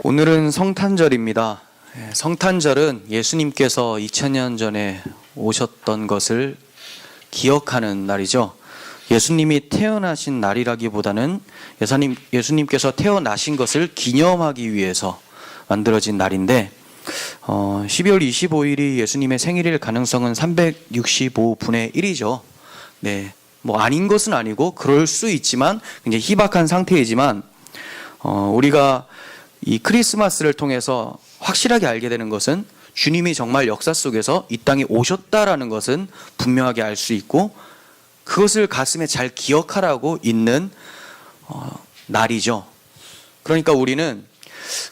오늘은 성탄절입니다. 성탄절은 예수님께서 2000년 전에 오셨던 것을 기억하는 날이죠. 예수님이 태어나신 날이라기보다는 예수님께서 태어나신 것을 기념하기 위해서 만들어진 날인데 12월 25일이 예수님의 생일일 가능성은 365분의 1이죠. 네, 뭐 아닌 것은 아니고 그럴 수 있지만 굉장히 희박한 상태이지만 우리가 이 크리스마스를 통해서 확실하게 알게 되는 것은 주님이 정말 역사 속에서 이 땅에 오셨다라는 것은 분명하게 알 수 있고 그것을 가슴에 잘 기억하라고 있는 날이죠. 그러니까 우리는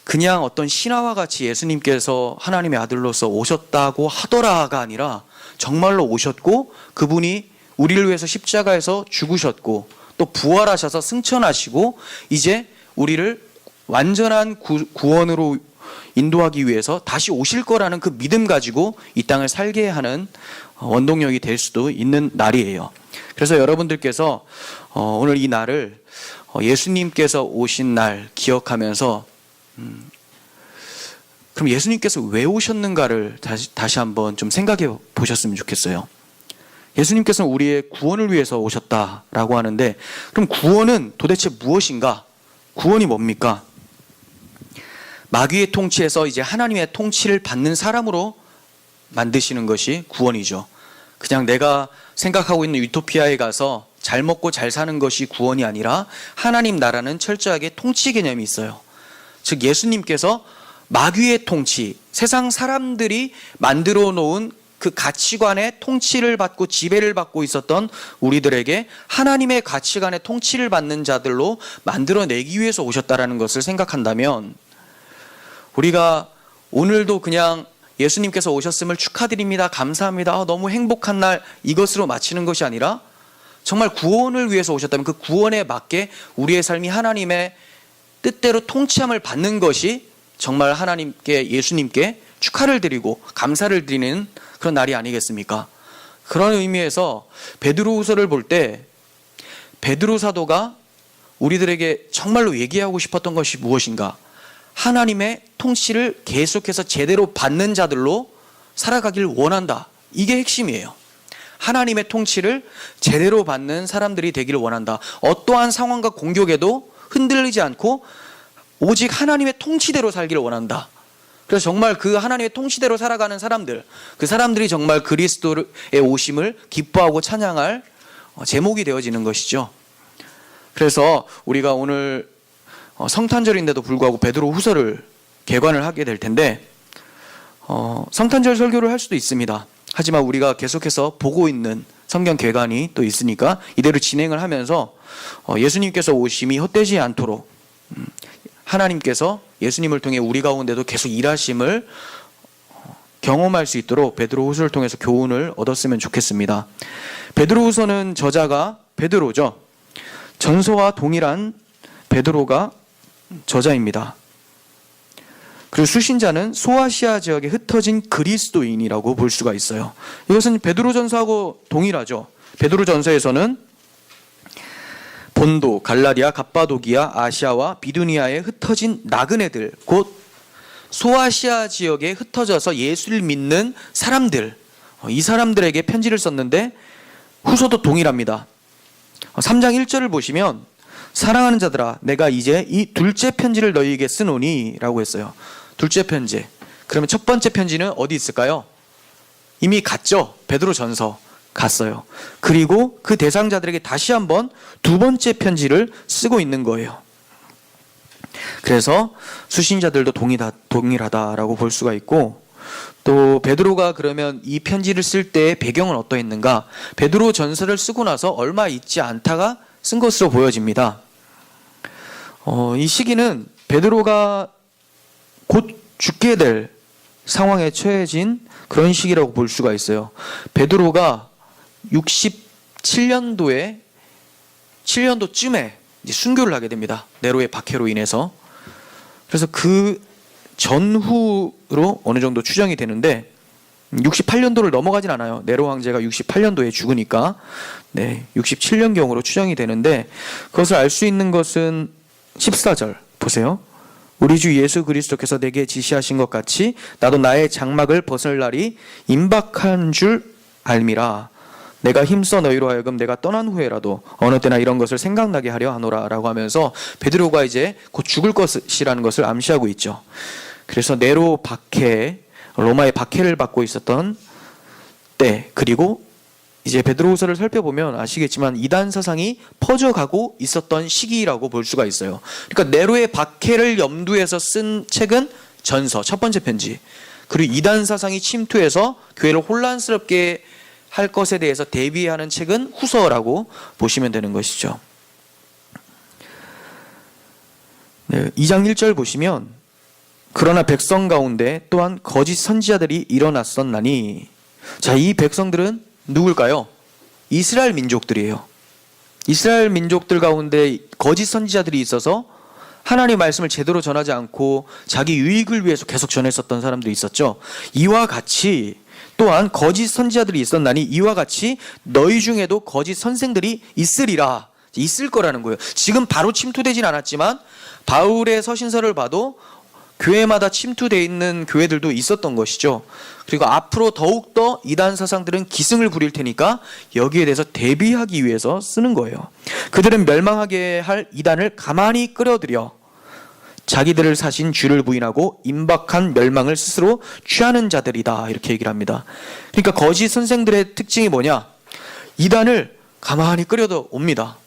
그냥 어떤 신화와 같이 예수님께서 하나님의 아들로서 오셨다고 하더라가 아니라 정말로 오셨고 그분이 우리를 위해서 십자가에서 죽으셨고 또 부활하셔서 승천하시고 이제 우리를 완전한 구원으로 인도하기 위해서 다시 오실 거라는 그 믿음 가지고 이 땅을 살게 하는 원동력이 될 수도 있는 날이에요. 그래서 여러분들께서 오늘 이 날을 예수님께서 오신 날 기억하면서 그럼 예수님께서 왜 오셨는가를 다시 한번 좀 생각해 보셨으면 좋겠어요. 예수님께서는 우리의 구원을 위해서 오셨다라고 하는데 그럼 구원은 도대체 무엇인가? 구원이 뭡니까? 마귀의 통치에서 이제 하나님의 통치를 받는 사람으로 만드시는 것이 구원이죠. 그냥 내가 생각하고 있는 유토피아에 가서 잘 먹고 잘 사는 것이 구원이 아니라 하나님 나라는 철저하게 통치 개념이 있어요. 즉 예수님께서 마귀의 통치, 세상 사람들이 만들어 놓은 그 가치관의 통치를 받고 지배를 받고 있었던 우리들에게 하나님의 가치관의 통치를 받는 자들로 만들어내기 위해서 오셨다라는 것을 생각한다면 우리가 오늘도 그냥 예수님께서 오셨음을 축하드립니다. 감사합니다. 너무 행복한 날 이것으로 마치는 것이 아니라 정말 구원을 위해서 오셨다면 그 구원에 맞게 우리의 삶이 하나님의 뜻대로 통치함을 받는 것이 정말 하나님께 예수님께 축하를 드리고 감사를 드리는 그런 날이 아니겠습니까? 그런 의미에서 베드로후서를 볼 때 베드로 사도가 우리들에게 정말로 얘기하고 싶었던 것이 무엇인가? 하나님의 통치를 계속해서 제대로 받는 자들로 살아가길 원한다. 이게 핵심이에요. 하나님의 통치를 제대로 받는 사람들이 되기를 원한다. 어떠한 상황과 공격에도 흔들리지 않고 오직 하나님의 통치대로 살기를 원한다. 그래서 정말 그 하나님의 통치대로 살아가는 사람들, 그 사람들이 정말 그리스도의 오심을 기뻐하고 찬양할 제목이 되어지는 것이죠. 그래서 우리가 오늘 성탄절인데도 불구하고 베드로 후서를 개관을 하게 될 텐데 성탄절 설교를 할 수도 있습니다. 하지만 우리가 계속해서 보고 있는 성경 개관이 또 있으니까 이대로 진행을 하면서 예수님께서 오심이 헛되지 않도록 하나님께서 예수님을 통해 우리 가운데도 계속 일하심을 경험할 수 있도록 베드로 후서를 통해서 교훈을 얻었으면 좋겠습니다. 베드로 후서는 저자가 베드로죠. 전서와 동일한 베드로가 저자입니다. 그리고 수신자는 소아시아 지역에 흩어진 그리스도인이라고 볼 수가 있어요. 이것은 베드로전서하고 동일하죠. 베드로전서에서는 본도, 갈라디아, 갑바도기아, 아시아와 비두니아에 흩어진 나그네들, 곧 소아시아 지역에 흩어져서 예수를 믿는 사람들, 이 사람들에게 편지를 썼는데 후서도 동일합니다. 3장 1절을 보시면 사랑하는 자들아 내가 이제 이 둘째 편지를 너희에게 쓰노니 라고 했어요. 둘째 편지. 그러면 첫 번째 편지는 어디 있을까요? 이미 갔죠. 베드로전서 갔어요. 그리고 그 대상자들에게 다시 한번 두 번째 편지를 쓰고 있는 거예요. 그래서 수신자들도 동일하다라고 볼 수가 있고 또 베드로가 그러면 이 편지를 쓸 때의 배경은 어떠했는가? 베드로 전서를 쓰고 나서 얼마 있지 않다가 쓴 것으로 보여집니다. 이 시기는 베드로가 곧 죽게 될 상황에 처해진 그런 시기라고 볼 수가 있어요. 베드로가 67년도에 7년도쯤에 이제 순교를 하게 됩니다. 네로의 박해로 인해서. 그래서 그 전후로 어느 정도 추정이 되는데 68년도를 넘어가진 않아요. 네로 황제가 68년도에 죽으니까 67년경으로 추정이 되는데 그것을 알 수 있는 것은 14절 보세요. 우리 주 예수 그리스도께서 내게 지시하신 것 같이 나도 나의 장막을 벗을 날이 임박한 줄 알미라. 내가 힘써 너희로 하여금 내가 떠난 후에라도 어느 때나 이런 것을 생각나게 하려 하노라 라고 하면서 베드로가 이제 곧 죽을 것이라는 것을 암시하고 있죠. 그래서 네로 박해, 로마의 박해를 받고 있었던 때, 그리고 이제 베드로후서를 살펴보면 아시겠지만 이단 사상이 퍼져가고 있었던 시기라고 볼 수가 있어요. 그러니까 네로의 박해를 염두에서 쓴 책은 전서, 첫 번째 편지, 그리고 이단 사상이 침투해서 교회를 혼란스럽게 할 것에 대해서 대비하는 책은 후서라고 보시면 되는 것이죠. 네, 2장 1절 보시면 그러나 백성 가운데 또한 거짓 선지자들이 일어났었나니, 자, 이 백성들은 누굴까요? 이스라엘 민족들이에요. 이스라엘 민족들 가운데 거짓 선지자들이 있어서 하나님의 말씀을 제대로 전하지 않고 자기 유익을 위해서 계속 전했었던 사람들이 있었죠. 이와 같이 또한 거짓 선지자들이 있었나니 이와 같이 너희 중에도 거짓 선생들이 있으리라. 있을 거라는 거예요. 지금 바로 침투되진 않았지만 바울의 서신서를 봐도 교회마다 침투되어 있는 교회들도 있었던 것이죠. 그리고 앞으로 더욱더 이단 사상들은 기승을 부릴 테니까 여기에 대해서 대비하기 위해서 쓰는 거예요. 그들은 멸망하게 할 이단을 가만히 끌어들여 자기들을 사신 주를 부인하고 임박한 멸망을 스스로 취하는 자들이다, 이렇게 얘기를 합니다. 그러니까 거짓 선생들의 특징이 뭐냐? 이단을 가만히 끌어옵니다.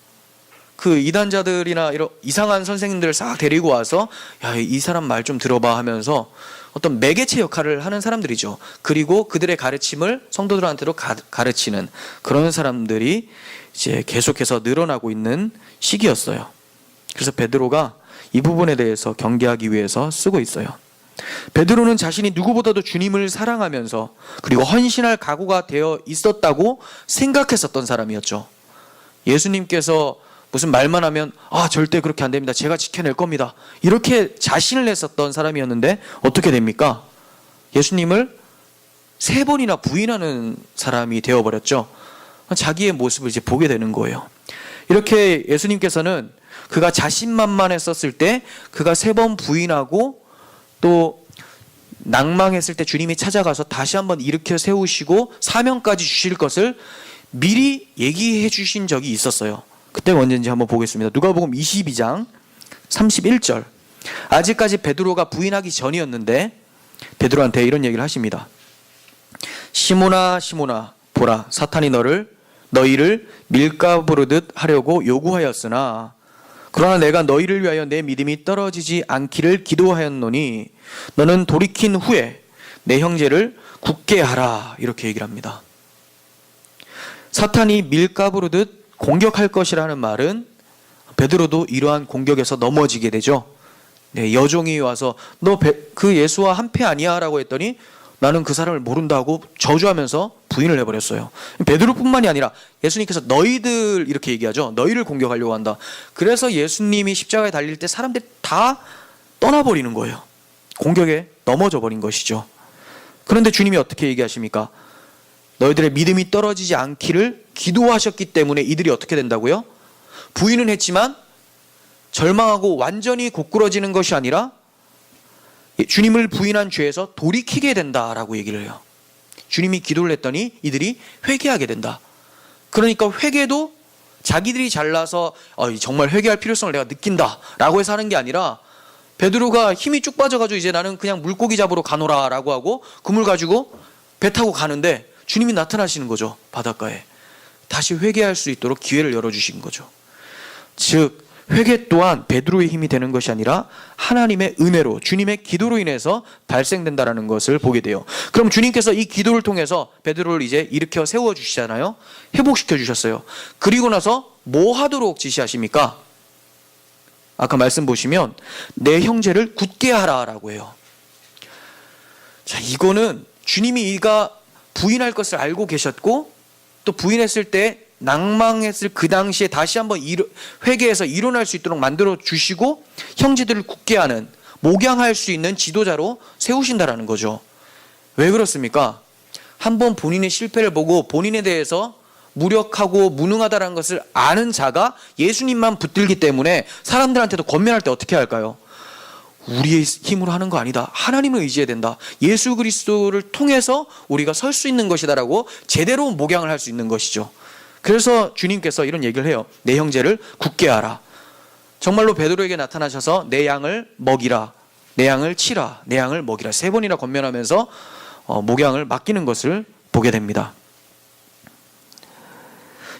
그 이단자들이나 이런 이상한 선생님들을 싹 데리고 와서 야, 이 사람 말 좀 들어봐 하면서 어떤 매개체 역할을 하는 사람들이죠. 그리고 그들의 가르침을 성도들한테도 가르치는 그런 사람들이 이제 계속해서 늘어나고 있는 시기였어요. 그래서 베드로가 이 부분에 대해서 경계하기 위해서 쓰고 있어요. 베드로는 자신이 누구보다도 주님을 사랑하면서 그리고 헌신할 각오가 되어 있었다고 생각했었던 사람이었죠. 예수님께서 무슨 말만 하면 절대 그렇게 안 됩니다, 제가 지켜낼 겁니다, 이렇게 자신을 냈었던 사람이었는데 어떻게 됩니까? 예수님을 3번이나 부인하는 사람이 되어버렸죠. 자기의 모습을 이제 보게 되는 거예요. 이렇게 예수님께서는 그가 자신만만했었을 때 그가 3번 부인하고 또 낭망했을 때 주님이 찾아가서 다시 한번 일으켜 세우시고 사명까지 주실 것을 미리 얘기해 주신 적이 있었어요. 그때가 언제인지 한번 보겠습니다. 누가복음 22장 31절. 아직까지 베드로가 부인하기 전이었는데 베드로한테 이런 얘기를 하십니다. 시몬아 시몬아 보라, 사탄이 너희를 밀가 부르듯 하려고 요구하였으나 그러나 내가 너희를 위하여 내 믿음이 떨어지지 않기를 기도하였노니 너는 돌이킨 후에 내 형제를 굳게 하라, 이렇게 얘기를 합니다. 사탄이 밀가 부르듯 공격할 것이라는 말은 베드로도 이러한 공격에서 넘어지게 되죠. 네, 여종이 와서 너 그 예수와 한패 아니야? 라고 했더니 나는 그 사람을 모른다고 저주하면서 부인을 해버렸어요. 베드로뿐만이 아니라 예수님께서 너희들 이렇게 얘기하죠. 너희를 공격하려고 한다. 그래서 예수님이 십자가에 달릴 때 사람들이 다 떠나버리는 거예요. 공격에 넘어져 버린 것이죠. 그런데 주님이 어떻게 얘기하십니까? 너희들의 믿음이 떨어지지 않기를 기도하셨기 때문에 이들이 어떻게 된다고요? 부인은 했지만 절망하고 완전히 고꾸러지는 것이 아니라 주님을 부인한 죄에서 돌이키게 된다라고 얘기를 해요. 주님이 기도를 했더니 이들이 회개하게 된다. 그러니까 회개도 자기들이 잘나서 정말 회개할 필요성을 내가 느낀다라고 해서 하는 게 아니라 베드로가 힘이 쭉 빠져가지고 이제 나는 그냥 물고기 잡으러 가노라라고 하고 그물 가지고 배 타고 가는데 주님이 나타나시는 거죠. 바닷가에. 다시 회개할 수 있도록 기회를 열어주신 거죠. 즉 회개 또한 베드로의 힘이 되는 것이 아니라 하나님의 은혜로, 주님의 기도로 인해서 발생된다라는 것을 보게 돼요. 그럼 주님께서 이 기도를 통해서 베드로를 이제 일으켜 세워주시잖아요. 회복시켜 주셨어요. 그리고 나서 뭐 하도록 지시하십니까? 아까 말씀 보시면 내 형제를 굳게 하라라고 해요. 자, 이거는 주님이 이가 부인할 것을 알고 계셨고 또 부인했을 때 낭망했을 그 당시에 다시 한번 회개해서 일어날 수 있도록 만들어 주시고 형제들을 굳게 하는, 목양할 수 있는 지도자로 세우신다라는 거죠. 왜 그렇습니까? 한번 본인의 실패를 보고 본인에 대해서 무력하고 무능하다는 것을 아는 자가 예수님만 붙들기 때문에 사람들한테도 권면할 때 어떻게 할까요? 우리의 힘으로 하는 거 아니다. 하나님을 의지해야 된다. 예수 그리스도를 통해서 우리가 설 수 있는 것이다라고 제대로 목양을 할 수 있는 것이죠. 그래서 주님께서 이런 얘기를 해요. 내 형제를 굳게 하라. 정말로 베드로에게 나타나셔서 내 양을 먹이라, 내 양을 치라, 내 양을 먹이라 3번이나 권면하면서 목양을 맡기는 것을 보게 됩니다.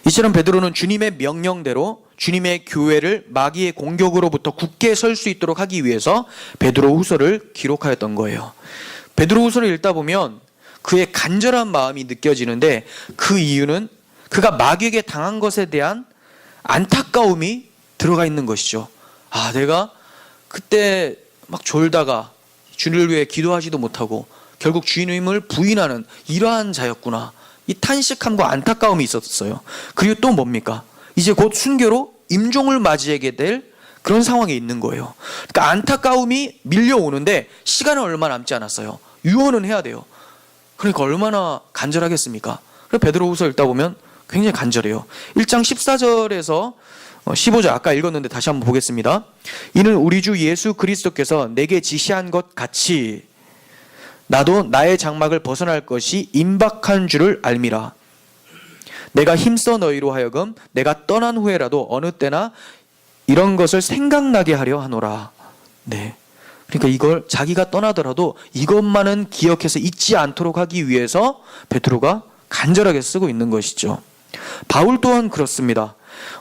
이처럼 베드로는 주님의 명령대로 주님의 교회를 마귀의 공격으로부터 굳게 설 수 있도록 하기 위해서 베드로후서를 기록하였던 거예요. 베드로후서를 읽다 보면 그의 간절한 마음이 느껴지는데 그 이유는 그가 마귀에게 당한 것에 대한 안타까움이 들어가 있는 것이죠. 아, 내가 그때 막 졸다가 주를 위해 기도하지도 못하고 결국 주님을 부인하는 이러한 자였구나. 이 탄식함과 안타까움이 있었어요. 그리고 또 뭡니까? 이제 곧 순교로 임종을 맞이하게 될 그런 상황에 있는 거예요. 그러니까 안타까움이 밀려오는데 시간은 얼마 남지 않았어요. 유언은 해야 돼요. 그러니까 얼마나 간절하겠습니까? 그래서 베드로후서 읽다 보면 굉장히 간절해요. 1장 14절에서 15절 아까 읽었는데 다시 한번 보겠습니다. 이는 우리 주 예수 그리스도께서 내게 지시한 것 같이 나도 나의 장막을 벗어날 것이 임박한 줄을 알미라. 내가 힘써 너희로 하여금 내가 떠난 후에라도 어느 때나 이런 것을 생각나게 하려 하노라. 네. 그러니까 이걸 자기가 떠나더라도 이것만은 기억해서 잊지 않도록 하기 위해서 베드로가 간절하게 쓰고 있는 것이죠. 바울 또한 그렇습니다.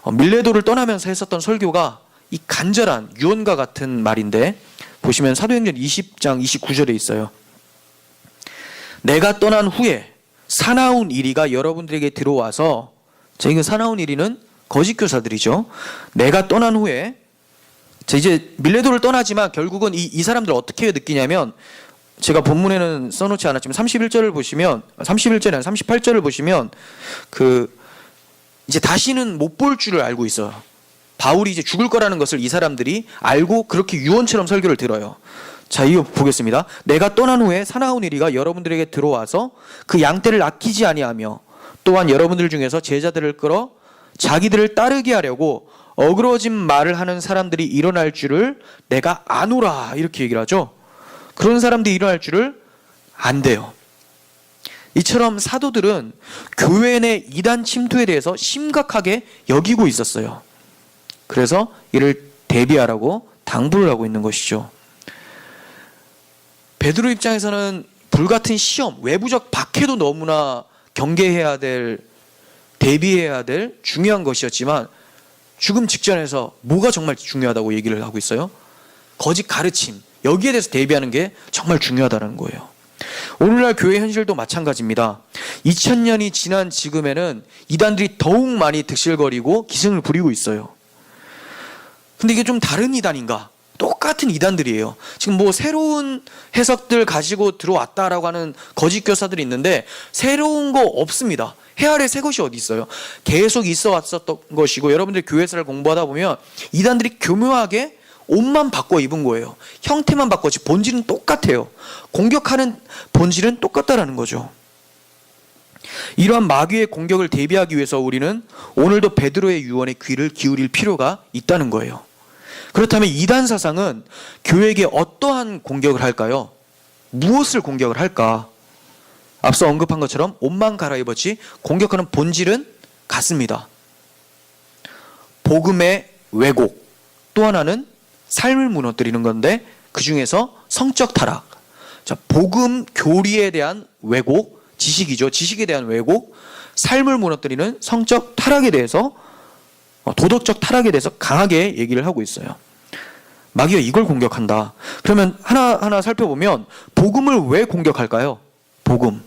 밀레도를 떠나면서 했었던 설교가 이 간절한 유언과 같은 말인데 보시면 사도행전 20장 29절에 있어요. 내가 떠난 후에 사나운 이리가 여러분들에게 들어와서, 이 사나운 이리는 거짓 교사들이죠. 내가 떠난 후에, 이제 밀레도를 떠나지만 결국은 이 사람들 어떻게 느끼냐면, 제가 본문에는 써놓지 않았지만 31절을 보시면, 31절이 아니라 38절을 보시면 이제 다시는 못 볼 줄을 알고 있어요. 바울이 이제 죽을 거라는 것을 이 사람들이 알고 그렇게 유언처럼 설교를 들어요. 자, 이거 보겠습니다. 내가 떠난 후에 사나운 이리가 여러분들에게 들어와서 그 양떼를 아끼지 아니하며 또한 여러분들 중에서 제자들을 끌어 자기들을 따르게 하려고 어그러진 말을 하는 사람들이 일어날 줄을 내가 아노라. 이렇게 얘기를 하죠. 그런 사람들이 일어날 줄을 안대요. 이처럼 사도들은 교회 내 이단 침투에 대해서 심각하게 여기고 있었어요. 그래서 이를 대비하라고 당부를 하고 있는 것이죠. 베드로 입장에서는 불같은 시험, 외부적 박해도 너무나 경계해야 될, 대비해야 될 중요한 것이었지만 죽음 직전에서 뭐가 정말 중요하다고 얘기를 하고 있어요? 거짓 가르침, 여기에 대해서 대비하는 게 정말 중요하다는 거예요. 오늘날 교회 현실도 마찬가지입니다. 2000년이 지난 지금에는 이단들이 더욱 많이 득실거리고 기승을 부리고 있어요. 근데 이게 좀 다른 이단인가? 똑같은 이단들이에요. 지금 뭐 새로운 해석들 가지고 들어왔다라고 하는 거짓 교사들이 있는데 새로운 거 없습니다. 해 아래 새 것이 어디 있어요? 계속 있어 왔었던 것이고, 여러분들 교회사를 공부하다 보면 이단들이 교묘하게 옷만 바꿔 입은 거예요. 형태만 바꿨지 본질은 똑같아요. 공격하는 본질은 똑같다라는 거죠. 이러한 마귀의 공격을 대비하기 위해서 우리는 오늘도 베드로의 유언에 귀를 기울일 필요가 있다는 거예요. 그렇다면 이단 사상은 교회에게 어떠한 공격을 할까요? 무엇을 공격을 할까? 앞서 언급한 것처럼 옷만 갈아입었지 공격하는 본질은 같습니다. 복음의 왜곡, 또 하나는 삶을 무너뜨리는 건데 그 중에서 성적 타락. 자, 복음 교리에 대한 왜곡, 지식이죠. 지식에 대한 왜곡, 삶을 무너뜨리는 성적 타락에 대해서, 도덕적 타락에 대해서 강하게 얘기를 하고 있어요. 마귀가 이걸 공격한다. 그러면 하나하나 살펴보면 복음을 왜 공격할까요? 복음.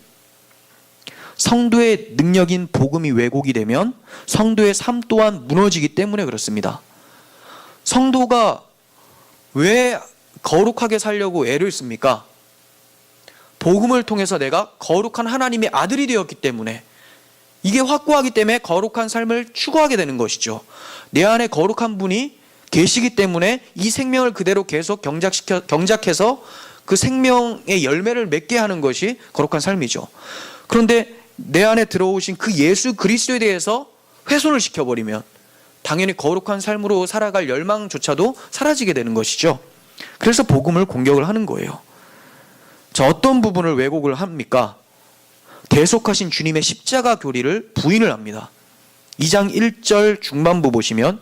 성도의 능력인 복음이 왜곡이 되면 성도의 삶 또한 무너지기 때문에 그렇습니다. 성도가 왜 거룩하게 살려고 애를 씁니까? 복음을 통해서 내가 거룩한 하나님의 아들이 되었기 때문에, 이게 확고하기 때문에 거룩한 삶을 추구하게 되는 것이죠. 내 안에 거룩한 분이 계시기 때문에 이 생명을 그대로 계속 경작해서 그 생명의 열매를 맺게 하는 것이 거룩한 삶이죠. 그런데 내 안에 들어오신 그 예수 그리스도에 대해서 훼손을 시켜버리면 당연히 거룩한 삶으로 살아갈 열망조차도 사라지게 되는 것이죠. 그래서 복음을 공격을 하는 거예요. 자, 어떤 부분을 왜곡을 합니까? 대속하신 주님의 십자가 교리를 부인을 합니다. 2장 1절 중반부 보시면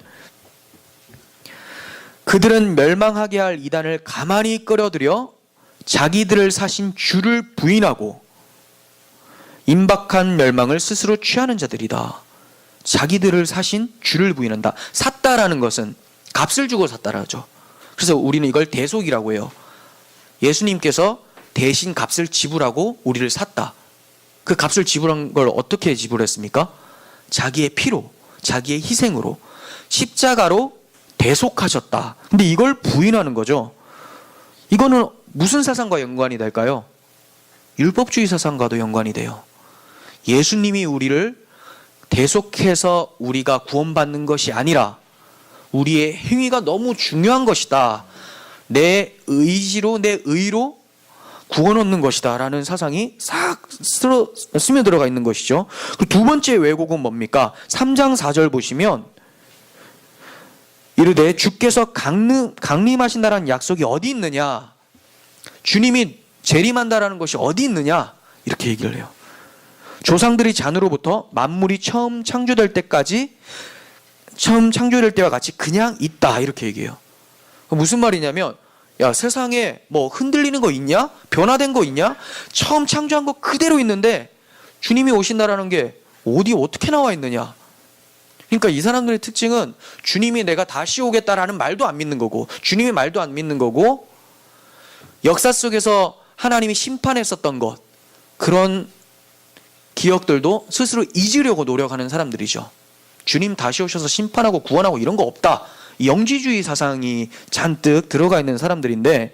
그들은 멸망하게 할 이단을 가만히 끌어들여 자기들을 사신 주를 부인하고 임박한 멸망을 스스로 취하는 자들이다. 자기들을 사신 주를 부인한다. 샀다라는 것은 값을 주고 샀다라죠. 그래서 우리는 이걸 대속이라고 해요. 예수님께서 대신 값을 지불하고 우리를 샀다. 그 값을 지불한 걸 어떻게 지불했습니까? 자기의 피로, 자기의 희생으로, 십자가로 대속하셨다. 근데 이걸 부인하는 거죠. 이거는 무슨 사상과 연관이 될까요? 율법주의 사상과도 연관이 돼요. 예수님이 우리를 대속해서 우리가 구원받는 것이 아니라 우리의 행위가 너무 중요한 것이다. 내 의지로, 내 의로 구원 얻는 것이다 라는 사상이 싹 스며들어가 있는 것이죠. 그 두 번째 왜곡은 뭡니까? 3장 4절 보시면 이르되 주께서 강림하신다라는 약속이 어디 있느냐, 주님이 재림한다라는 것이 어디 있느냐, 이렇게 얘기를 해요. 조상들이 잔으로부터 만물이 처음 창조될 때까지, 처음 창조될 때와 같이 그냥 있다, 이렇게 얘기해요. 무슨 말이냐면, 야, 세상에 뭐 흔들리는 거 있냐? 변화된 거 있냐? 처음 창조한 거 그대로 있는데 주님이 오신다라는 게 어디 어떻게 나와 있느냐? 그러니까 이 사람들의 특징은 주님이 내가 다시 오겠다라는 말도 안 믿는 거고, 주님의 말도 안 믿는 거고, 역사 속에서 하나님이 심판했었던 것, 그런 기억들도 스스로 잊으려고 노력하는 사람들이죠. 주님 다시 오셔서 심판하고 구원하고 이런 거 없다. 영지주의 사상이 잔뜩 들어가 있는 사람들인데,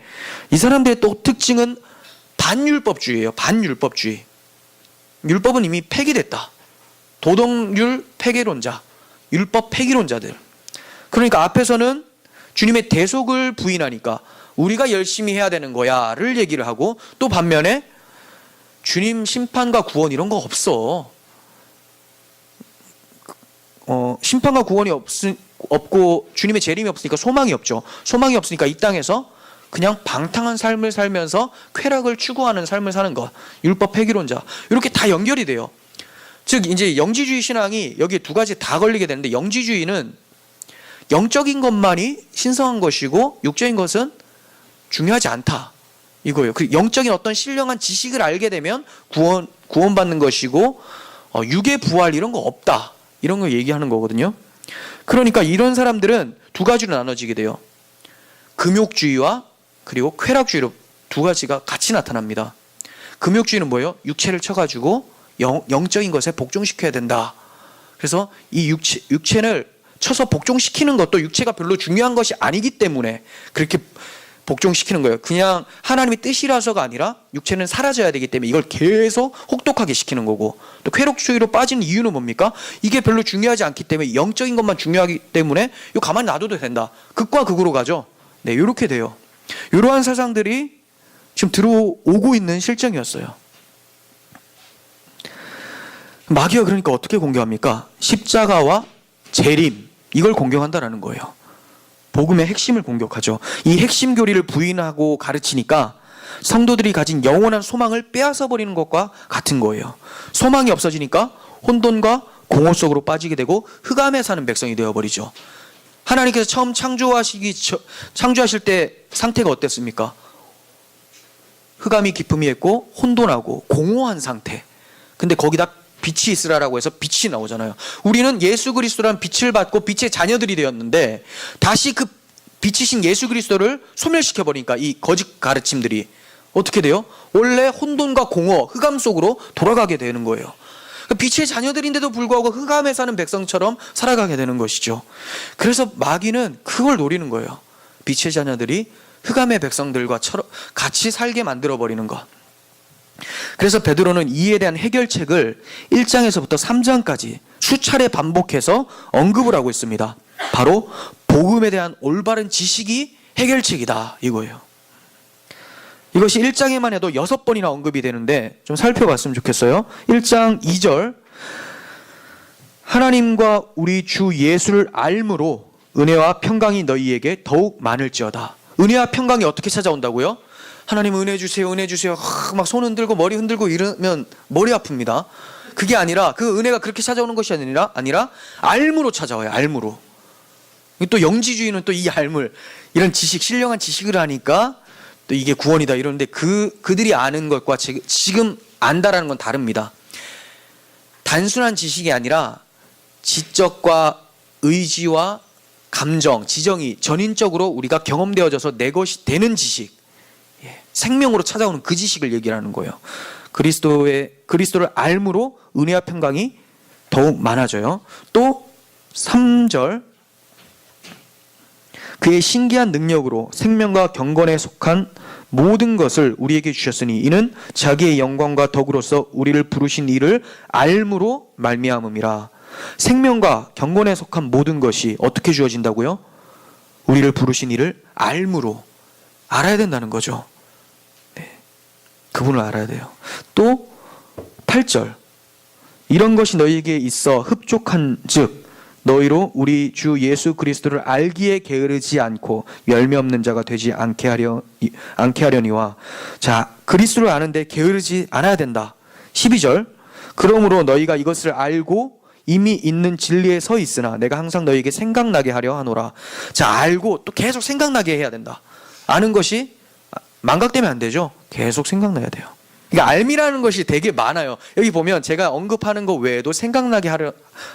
이 사람들의 또 특징은 반율법주의예요. 반율법주의. 율법은 이미 폐기됐다. 도덕률 폐기론자, 율법 폐기론자들. 그러니까 앞에서는 주님의 대속을 부인하니까 우리가 열심히 해야 되는 거야를 얘기를 하고, 또 반면에 주님 심판과 구원 이런 거 없어. 심판과 구원이 없고 주님의 재림이 없으니까 소망이 없죠. 소망이 없으니까 이 땅에서 그냥 방탕한 삶을 살면서 쾌락을 추구하는 삶을 사는 것, 율법 폐기론자, 이렇게 다 연결이 돼요. 즉 이제 영지주의 신앙이 여기에 두 가지 다 걸리게 되는데, 영지주의는 영적인 것만이 신성한 것이고 육적인 것은 중요하지 않다, 이거예요. 그 영적인 어떤 신령한 지식을 알게 되면 구원받는 것이고, 육의 부활 이런 거 없다, 이런 거 얘기하는 거거든요. 그러니까 이런 사람들은 두 가지로 나눠지게 돼요. 금욕주의와 그리고 쾌락주의로 두 가지가 같이 나타납니다. 금욕주의는 뭐예요? 육체를 쳐가지고 영적인 것에 복종시켜야 된다. 그래서 이 육체를 쳐서 복종시키는 것도 육체가 별로 중요한 것이 아니기 때문에 그렇게 복종시키는 거예요. 그냥 하나님의 뜻이라서가 아니라 육체는 사라져야 되기 때문에 이걸 계속 혹독하게 시키는 거고, 또 쾌락주의로 빠진 이유는 뭡니까? 이게 별로 중요하지 않기 때문에, 영적인 것만 중요하기 때문에 이거 가만히 놔둬도 된다. 극과 극으로 가죠. 네, 이렇게 돼요. 이러한 사상들이 지금 들어오고 있는 실정이었어요. 마귀가 그러니까 어떻게 공격합니까? 십자가와 재림, 이걸 공격한다라는 거예요. 복음의 핵심을 공격하죠. 이 핵심 교리를 부인하고 가르치니까 성도들이 가진 영원한 소망을 빼앗아 버리는 것과 같은 거예요. 소망이 없어지니까 혼돈과 공허 속으로 빠지게 되고 흑암에 사는 백성이 되어버리죠. 하나님께서 처음 창조하실 때 상태가 어땠습니까? 흑암이 깊음이 있고 혼돈하고 공허한 상태. 근데 거기다 빛이 있으라라고 해서 빛이 나오잖아요. 우리는 예수 그리스도라는 빛을 받고 빛의 자녀들이 되었는데, 다시 그 빛이신 예수 그리스도를 소멸시켜 버리니까 이 거짓 가르침들이 어떻게 돼요? 원래 혼돈과 공허, 흑암 속으로 돌아가게 되는 거예요. 빛의 자녀들인데도 불구하고 흑암에 사는 백성처럼 살아가게 되는 것이죠. 그래서 마귀는 그걸 노리는 거예요. 빛의 자녀들이 흑암의 백성들과 같이 살게 만들어 버리는 것. 그래서 베드로는 이에 대한 해결책을 1장에서부터 3장까지 수차례 반복해서 언급을 하고 있습니다. 바로 복음에 대한 올바른 지식이 해결책이다, 이거예요. 이것이 1장에만 해도 6번이나 언급이 되는데 좀 살펴봤으면 좋겠어요. 1장 2절, 하나님과 우리 주 예수를 알므로 은혜와 평강이 너희에게 더욱 많을지어다. 은혜와 평강이 어떻게 찾아온다고요? 하나님 은혜 주세요, 은혜 주세요. 막 손 흔들고 머리 흔들고 이러면 머리 아픕니다. 그게 아니라 그 은혜가 그렇게 찾아오는 것이 아니라 알므로 찾아와요. 알므로. 또 영지주의는 또 이 알물, 이런 지식, 신령한 지식을 하니까 또 이게 구원이다 이러는데 그들이 아는 것과 지금 안다라는 건 다릅니다. 단순한 지식이 아니라 지적과 의지와 감정, 지정이 전인적으로 우리가 경험되어져서 내 것이 되는 지식, 생명으로 찾아오는 그 지식을 얘기하는 거예요. 그리스도를 알므로 은혜와 평강이 더욱 많아져요. 또 3절, 그의 신기한 능력으로 생명과 경건에 속한 모든 것을 우리에게 주셨으니 이는 자기의 영광과 덕으로서 우리를 부르신 이를 알므로 말미암음이라. 생명과 경건에 속한 모든 것이 어떻게 주어진다고요? 우리를 부르신 이를 알므로, 알아야 된다는 거죠. 네. 그분을 알아야 돼요. 또 8절, 이런 것이 너희에게 있어 흡족한 즉 너희로 우리 주 예수 그리스도를 알기에 게으르지 않고 열매 없는 자가 되지 않게 하려니와. 자, 그리스도를 아는데 게으르지 않아야 된다. 12절, 그러므로 너희가 이것을 알고 이미 있는 진리에 서 있으나 내가 항상 너희에게 생각나게 하려 하노라. 자, 알고 또 계속 생각나게 해야 된다. 아는 것이 망각되면 안 되죠. 계속 생각나야 돼요. 그러니까 알미라는 것이 되게 많아요. 여기 보면 제가 언급하는 거 외에도 생각나게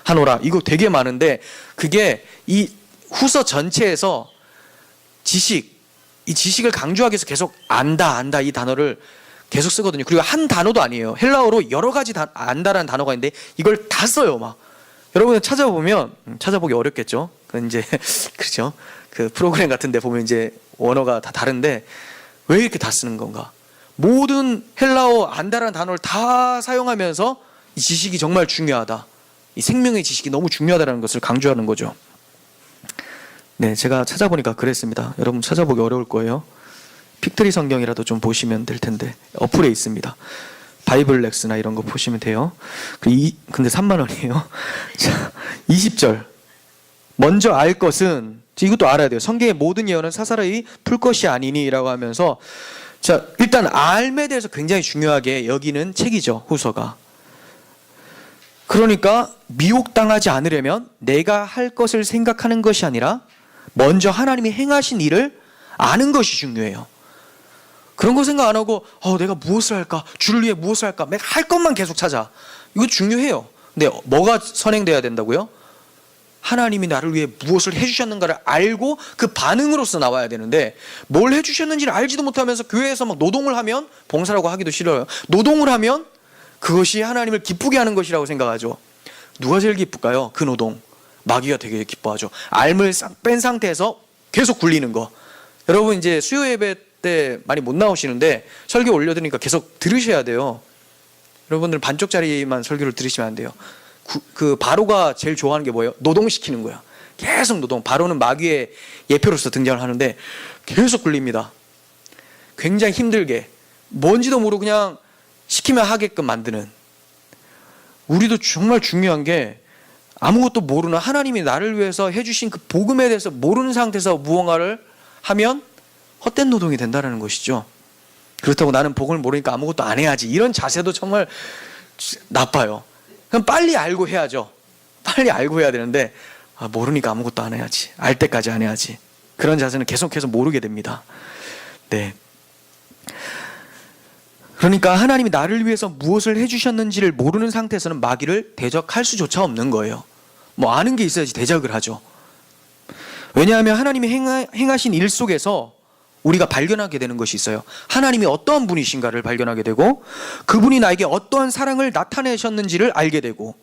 하노라, 이거 되게 많은데 그게 이 후서 전체에서 이 지식을 강조하기 위해서 계속 안다 이 단어를 계속 쓰거든요. 그리고 한 단어도 아니에요. 헬라어로 여러 가지 안다라는 단어가 있는데 이걸 다 써요. 막 여러분 찾아보면 찾아보기 어렵겠죠. 그 이제 그렇죠. 그 프로그램 같은데 보면 이제 원어가 다 다른데 왜 이렇게 다 쓰는 건가? 모든 헬라어 안다라는 단어를 다 사용하면서 이 지식이 정말 중요하다. 이 생명의 지식이 너무 중요하다는 것을 강조하는 거죠. 네, 제가 찾아보니까 그랬습니다. 여러분 찾아보기 어려울 거예요. 픽트리 성경이라도 좀 보시면 될 텐데 어플에 있습니다. 바이블렉스나 이런 거 보시면 돼요. 근데 3만 원이에요. 자, 20절. 먼저 알 것은, 이것도 알아야 돼요. 성경의 모든 예언은 사사로이 풀 것이 아니니라고 하면서, 자, 일단 알에 대해서 굉장히 중요하게 여기는 책이죠. 후서가. 그러니까 미혹당하지 않으려면 내가 할 것을 생각하는 것이 아니라 먼저 하나님이 행하신 일을 아는 것이 중요해요. 그런 거 생각 안 하고 내가 무엇을 할까? 주를 위해 무엇을 할까? 내가 할 것만 계속 찾아. 이거 중요해요. 근데 뭐가 선행돼야 된다고요? 하나님이 나를 위해 무엇을 해주셨는가를 알고 그 반응으로서 나와야 되는데 뭘 해주셨는지를 알지도 못하면서 교회에서 막 노동을 하면, 봉사라고 하기도 싫어요. 노동을 하면 그것이 하나님을 기쁘게 하는 것이라고 생각하죠. 누가 제일 기쁠까요? 그 노동. 마귀가 되게 기뻐하죠. 알을 싹 뺀 상태에서 계속 굴리는 거. 여러분 이제 수요 예배 때 많이 못 나오시는데 설교 올려드리니까 계속 들으셔야 돼요. 여러분들 반쪽짜리만 설교를 들으시면 안 돼요. 그 바로가 제일 좋아하는 게 뭐예요? 노동시키는 거야. 계속 노동. 바로는 마귀의 예표로서 등장을 하는데 계속 굴립니다. 굉장히 힘들게 뭔지도 모르고 그냥 시키면 하게끔 만드는. 우리도 정말 중요한 게 아무것도 모르는, 하나님이 나를 위해서 해주신 그 복음에 대해서 모르는 상태에서 무언가를 하면 헛된 노동이 된다는 것이죠. 그렇다고 나는 복음을 모르니까 아무것도 안 해야지, 이런 자세도 정말 나빠요. 그럼 빨리 알고 해야죠. 빨리 알고 해야 되는데 모르니까 아무것도 안 해야지, 알 때까지 안 해야지, 그런 자세는 계속해서 모르게 됩니다. 네. 그러니까 하나님이 나를 위해서 무엇을 해주셨는지를 모르는 상태에서는 마귀를 대적할 수조차 없는 거예요. 뭐 아는 게 있어야지 대적을 하죠. 왜냐하면 하나님이 행하신 일 속에서 우리가 발견하게 되는 것이 있어요. 하나님이 어떠한 분이신가를 발견하게 되고, 그분이 나에게 어떠한 사랑을 나타내셨는지를 알게 되고,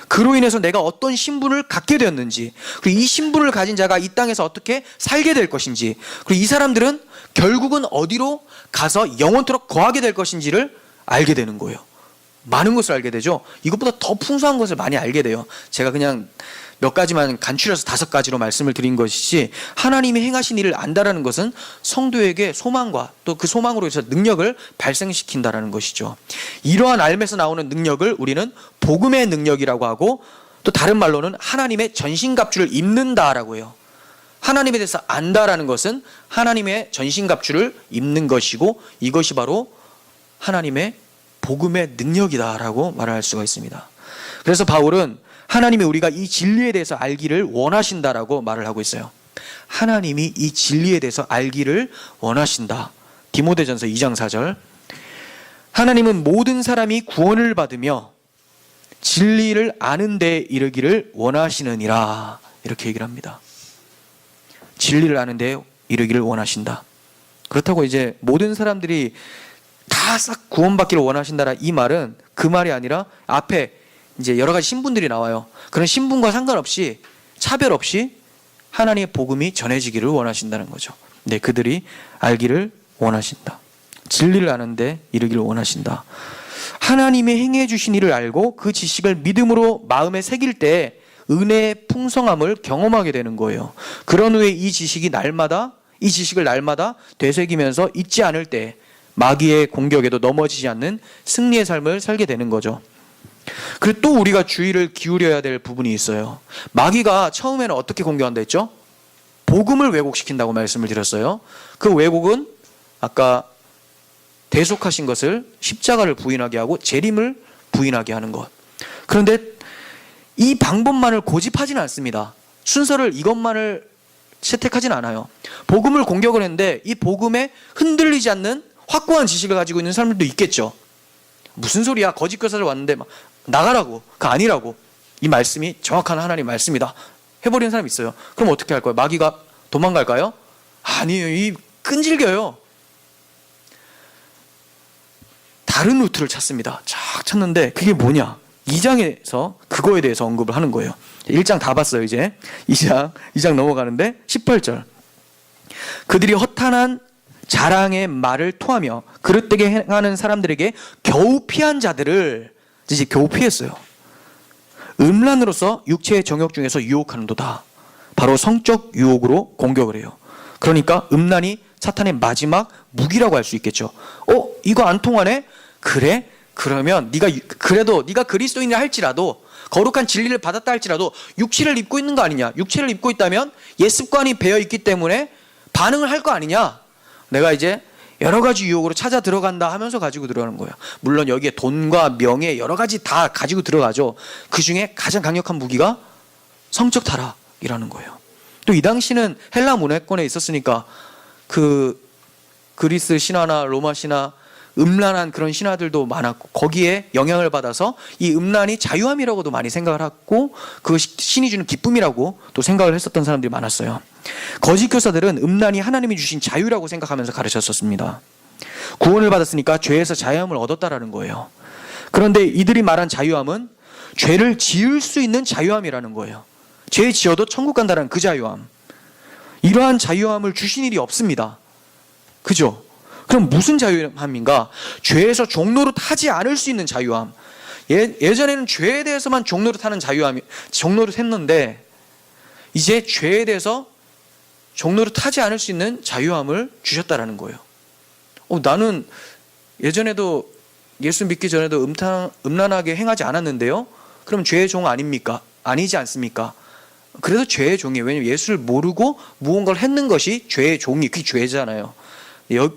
그로 인해서 내가 어떤 신분을 갖게 되었는지, 그리고 이 신분을 가진 자가 이 땅에서 어떻게 살게 될 것인지, 그리고 이 사람들은 결국은 어디로 가서 영원토록 거하게 될 것인지를 알게 되는 거예요. 많은 것을 알게 되죠. 이것보다 더 풍성한 것을 많이 알게 돼요. 제가 그냥 몇 가지만 간추려서 5가지로 말씀을 드린 것이지, 하나님이 행하신 일을 안다라는 것은 성도에게 소망과 또 그 소망으로 해서 능력을 발생시킨다라는 것이죠. 이러한 알에서 나오는 능력을 우리는 복음의 능력이라고 하고, 또 다른 말로는 하나님의 전신갑주를 입는다라고 해요. 하나님에 대해서 안다라는 것은 하나님의 전신갑주를 입는 것이고 이것이 바로 하나님의 복음의 능력이다라고 말할 수가 있습니다. 그래서 바울은 하나님이 우리가 이 진리에 대해서 알기를 원하신다라고 말을 하고 있어요. 하나님이 이 진리에 대해서 알기를 원하신다. 디모데전서 2장 4절. 하나님은 모든 사람이 구원을 받으며 진리를 아는 데 이르기를 원하시느니라. 이렇게 얘기를 합니다. 진리를 아는 데 이르기를 원하신다. 그렇다고 이제 모든 사람들이 다 싹 구원받기를 원하신다라 이 말은 그 말이 아니라 앞에 이제 여러 가지 신분들이 나와요. 그런 신분과 상관없이 차별 없이 하나님의 복음이 전해지기를 원하신다는 거죠. 네, 그들이 알기를 원하신다. 진리를 아는데 이르기를 원하신다. 하나님의 행해 주신 일을 알고 그 지식을 믿음으로 마음에 새길 때 은혜의 풍성함을 경험하게 되는 거예요. 그런 후에 이 지식을 날마다 되새기면서 잊지 않을 때 마귀의 공격에도 넘어지지 않는 승리의 삶을 살게 되는 거죠. 그리고 또 우리가 주의를 기울여야 될 부분이 있어요. 마귀가 처음에는 어떻게 공격한다 했죠? 복음을 왜곡시킨다고 말씀을 드렸어요. 그 왜곡은 아까 대속하신 것을 십자가를 부인하게 하고 재림을 부인하게 하는 것. 그런데 이 방법만을 고집하지는 않습니다. 순서를 이것만을 채택하진 않아요. 복음을 공격을 했는데 이 복음에 흔들리지 않는 확고한 지식을 가지고 있는 사람들도 있겠죠. 무슨 소리야? 거짓 교사들 왔는데 막 나가라고. 그거 아니라고. 이 말씀이 정확한 하나님 말씀이다. 해버리는 사람이 있어요. 그럼 어떻게 할 거예요? 마귀가 도망갈까요? 아니에요. 이 끈질겨요. 다른 루트를 찾습니다. 쫙 찾는데 그게 뭐냐? 2장에서 그거에 대해서 언급을 하는 거예요. 1장 다 봤어요 이제. 2장 넘어가는데 18절. 그들이 허탄한 자랑의 말을 토하며 그릇되게 행하는 사람들에게 겨우 피한 자들을 이제 겨우 피했어요. 음란으로서 육체의 정욕 중에서 유혹하는도다. 바로 성적 유혹으로 공격을 해요. 그러니까 음란이 사탄의 마지막 무기라고 할 수 있겠죠. 이거 안 통하네? 그래? 그러면 그래도 네가 그리스도인이라 할지라도 거룩한 진리를 받았다 할지라도 육체를 입고 있는 거 아니냐? 육체를 입고 있다면 옛 습관이 배어 있기 때문에 반응을 할 거 아니냐? 내가 이제 여러 가지 유혹으로 찾아 들어간다 하면서 가지고 들어가는 거예요. 물론 여기에 돈과 명예 여러 가지 다 가지고 들어가죠. 그 중에 가장 강력한 무기가 성적 타락이라는 거예요. 또 이 당시는 헬라 문화권에 있었으니까 그 그리스 신화나 로마 신화 음란한 그런 신화들도 많았고 거기에 영향을 받아서 이 음란이 자유함이라고도 많이 생각을 하고 그 신이 주는 기쁨이라고 또 생각을 했었던 사람들이 많았어요. 거짓 교사들은 음란이 하나님이 주신 자유라고 생각하면서 가르쳤었습니다. 구원을 받았으니까 죄에서 자유함을 얻었다라는 거예요. 그런데 이들이 말한 자유함은 죄를 지을 수 있는 자유함이라는 거예요. 죄 지어도 천국 간다는 그 자유함. 이러한 자유함을 주신 일이 없습니다. 그죠? 그럼 무슨 자유함인가? 죄에서 종노릇 하지 않을 수 있는 자유함. 예전에는 죄에 대해서만 종노릇 하는 종노릇 했는데 이제 죄에 대해서 종노릇 하지 않을 수 있는 자유함을 주셨다라는 거예요. 나는 예전에도 예수 믿기 전에도 음란하게 행하지 않았는데요. 그럼 죄의 종 아닙니까? 아니지 않습니까? 그래도 죄의 종이에요. 왜냐하면 예수를 모르고 무언가를 했는 것이 죄의 종이 그게 죄잖아요.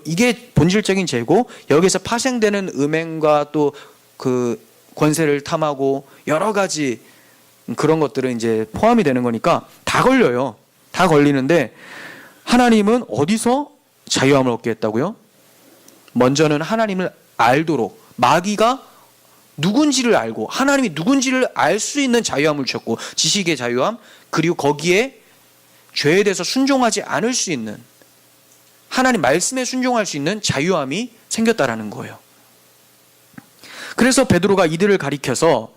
이게 본질적인 죄고 여기서 파생되는 음행과 또 그 권세를 탐하고 여러 가지 그런 것들은 이제 포함이 되는 거니까 다 걸려요. 다 걸리는데 하나님은 어디서 자유함을 얻게 했다고요? 먼저는 하나님을 알도록 마귀가 누군지를 알고 하나님이 누군지를 알 수 있는 자유함을 주셨고 지식의 자유함 그리고 거기에 죄에 대해서 순종하지 않을 수 있는 하나님 말씀에 순종할 수 있는 자유함이 생겼다라는 거예요. 그래서 베드로가 이들을 가리켜서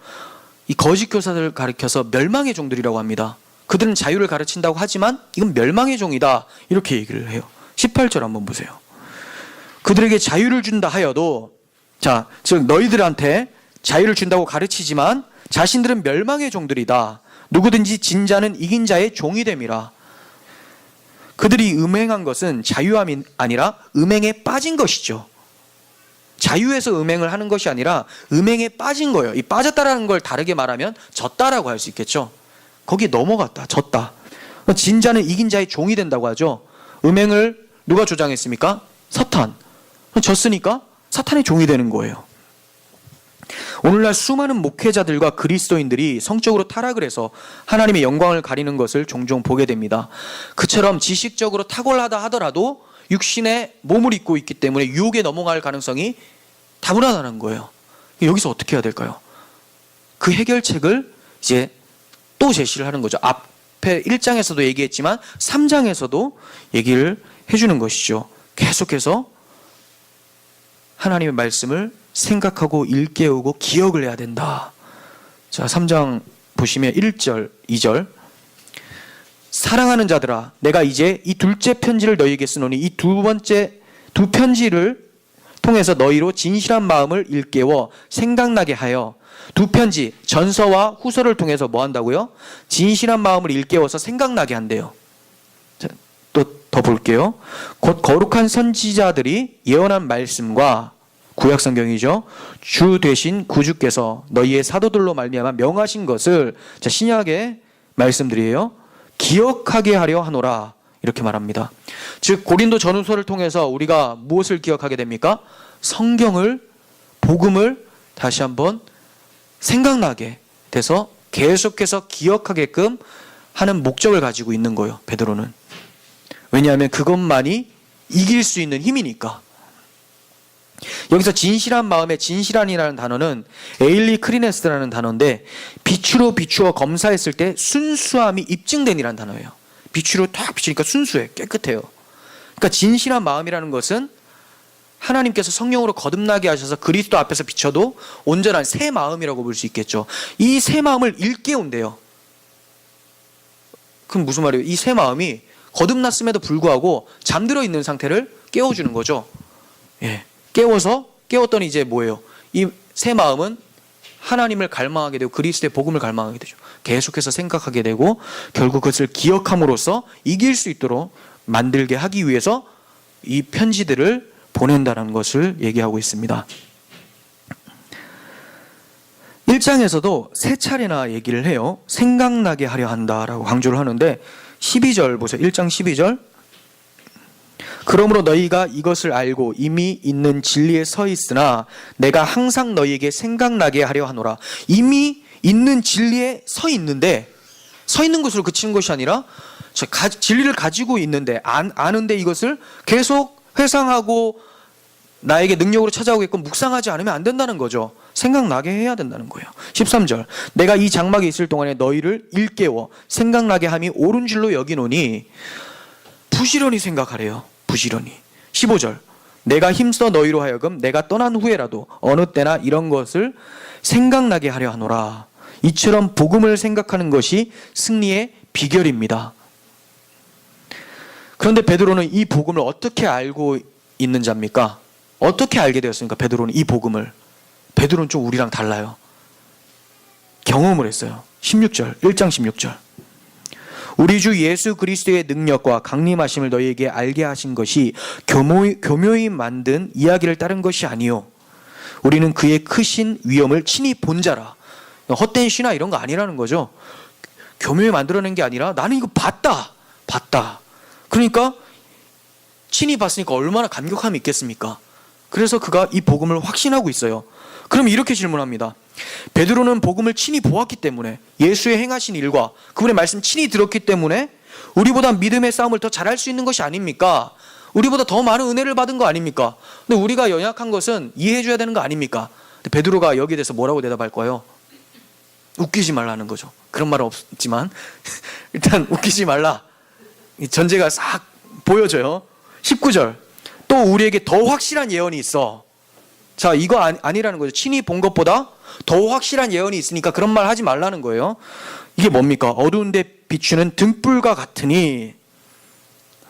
이 거짓 교사들을 가리켜서 멸망의 종들이라고 합니다. 그들은 자유를 가르친다고 하지만 이건 멸망의 종이다 이렇게 얘기를 해요. 18절 한번 보세요. 그들에게 자유를 준다 하여도 즉 너희들한테 자유를 준다고 가르치지만 자신들은 멸망의 종들이다. 누구든지 진 자는 이긴 자의 종이 됨이라. 그들이 음행한 것은 자유함이 아니라 음행에 빠진 것이죠. 자유에서 음행을 하는 것이 아니라 음행에 빠진 거예요. 이 빠졌다라는 걸 다르게 말하면 졌다라고 할 수 있겠죠. 거기에 넘어갔다, 졌다. 진 자는 이긴 자의 종이 된다고 하죠. 음행을 누가 조장했습니까? 사탄. 졌으니까 사탄의 종이 되는 거예요. 오늘날 수많은 목회자들과 그리스도인들이 성적으로 타락을 해서 하나님의 영광을 가리는 것을 종종 보게 됩니다. 그처럼 지식적으로 탁월하다 하더라도 육신의 몸을 입고 있기 때문에 유혹에 넘어갈 가능성이 다분하다는 거예요. 여기서 어떻게 해야 될까요? 그 해결책을 이제 또 제시를 하는 거죠. 앞에 1장에서도 얘기했지만 3장에서도 얘기를 해주는 것이죠. 계속해서 하나님의 말씀을 생각하고 일깨우고 기억을 해야 된다. 자, 3장 보시면 1절, 2절. 사랑하는 자들아, 내가 이제 이 둘째 편지를 너희에게 쓰노니 이 두 편지를 통해서 너희로 진실한 마음을 일깨워 생각나게 하여, 두 편지, 전서와 후서를 통해서 뭐 한다고요? 진실한 마음을 일깨워서 생각나게 한대요. 자, 또 더 볼게요. 곧 거룩한 선지자들이 예언한 말씀과, 구약성경이죠, 주 되신 구주께서 너희의 사도들로 말미암아 명하신 것을, 자, 신약의 말씀들이에요, 기억하게 하려 하노라, 이렇게 말합니다. 즉 고린도 전후서를 통해서 우리가 무엇을 기억하게 됩니까? 성경을, 복음을 다시 한번 생각나게 돼서 계속해서 기억하게끔 하는 목적을 가지고 있는 거예요, 베드로는. 왜냐하면 그것만이 이길 수 있는 힘이니까. 여기서 진실한 마음의 진실한이라는 단어는 에일리 크리네스라는 단어인데, 빛으로 비추어 검사했을 때 순수함이 입증된이라는 단어예요. 빛으로 탁 비추니까 순수해, 깨끗해요. 그러니까 진실한 마음이라는 것은 하나님께서 성령으로 거듭나게 하셔서 그리스도 앞에서 비춰도 온전한 새 마음이라고 볼 수 있겠죠. 이 새 마음을 일깨운대요. 그럼 무슨 말이에요? 이 새 마음이 거듭났음에도 불구하고 잠들어 있는 상태를 깨워주는 거죠. 예. 깨웠더니 이제 뭐예요? 이 새 마음은 하나님을 갈망하게 되고 그리스도의 복음을 갈망하게 되죠. 계속해서 생각하게 되고 결국 그것을 기억함으로써 이길 수 있도록 만들게 하기 위해서 이 편지들을 보낸다는 것을 얘기하고 있습니다. 1장에서도 세 차례나 얘기를 해요. 생각나게 하려 한다라고 강조를 하는데, 12절 보세요. 1장 12절. 그러므로 너희가 이것을 알고 이미 있는 진리에 서 있으나 내가 항상 너희에게 생각나게 하려 하노라. 이미 있는 진리에 서 있는데, 서 있는 것으로 그치는 것이 아니라 진리를 가지고 있는데, 아는데 이것을 계속 회상하고 나에게 능력으로 찾아오게끔 묵상하지 않으면 안 된다는 거죠. 생각나게 해야 된다는 거예요. 13절. 내가 이 장막에 있을 동안에 너희를 일깨워 생각나게 함이 옳은 줄로 여기노니, 부지런히 생각하래요. 부지런히. 15절. 내가 힘써 너희로 하여금 내가 떠난 후에라도 어느 때나 이런 것을 생각나게 하려 하노라. 이처럼 복음을 생각하는 것이 승리의 비결입니다. 그런데 베드로는 이 복음을 어떻게 알고 있는 자입니까? 어떻게 알게 되었습니까? 베드로는 이 복음을. 베드로는 좀 우리랑 달라요. 경험을 했어요. 16절, 1장 16절. 우리 주 예수 그리스도의 능력과 강림하심을 너희에게 알게 하신 것이 교묘히 만든 이야기를 따른 것이 아니요, 우리는 그의 크신 위엄을 친히 본 자라. 헛된 시나 이런 거 아니라는 거죠. 교묘히 만들어낸 게 아니라 나는 이거 봤다. 그러니까 친히 봤으니까 얼마나 감격함이 있겠습니까? 그래서 그가 이 복음을 확신하고 있어요. 그럼 이렇게 질문합니다. 베드로는 복음을 친히 보았기 때문에, 예수의 행하신 일과 그분의 말씀 친히 들었기 때문에 우리보다 믿음의 싸움을 더 잘할 수 있는 것이 아닙니까? 우리보다 더 많은 은혜를 받은 거 아닙니까? 근데 우리가 연약한 것은 이해해 줘야 되는 거 아닙니까? 근데 베드로가 여기에 대해서 뭐라고 대답할 거예요? 웃기지 말라는 거죠. 그런 말은 없지만 일단 웃기지 말라. 전제가 싹 보여져요. 19절. 또 우리에게 더 확실한 예언이 있어. 자, 이거 아니라는 거죠. 친히 본 것보다 더 확실한 예언이 있으니까 그런 말 하지 말라는 거예요. 이게 뭡니까? 어두운 데 비추는 등불과 같으니,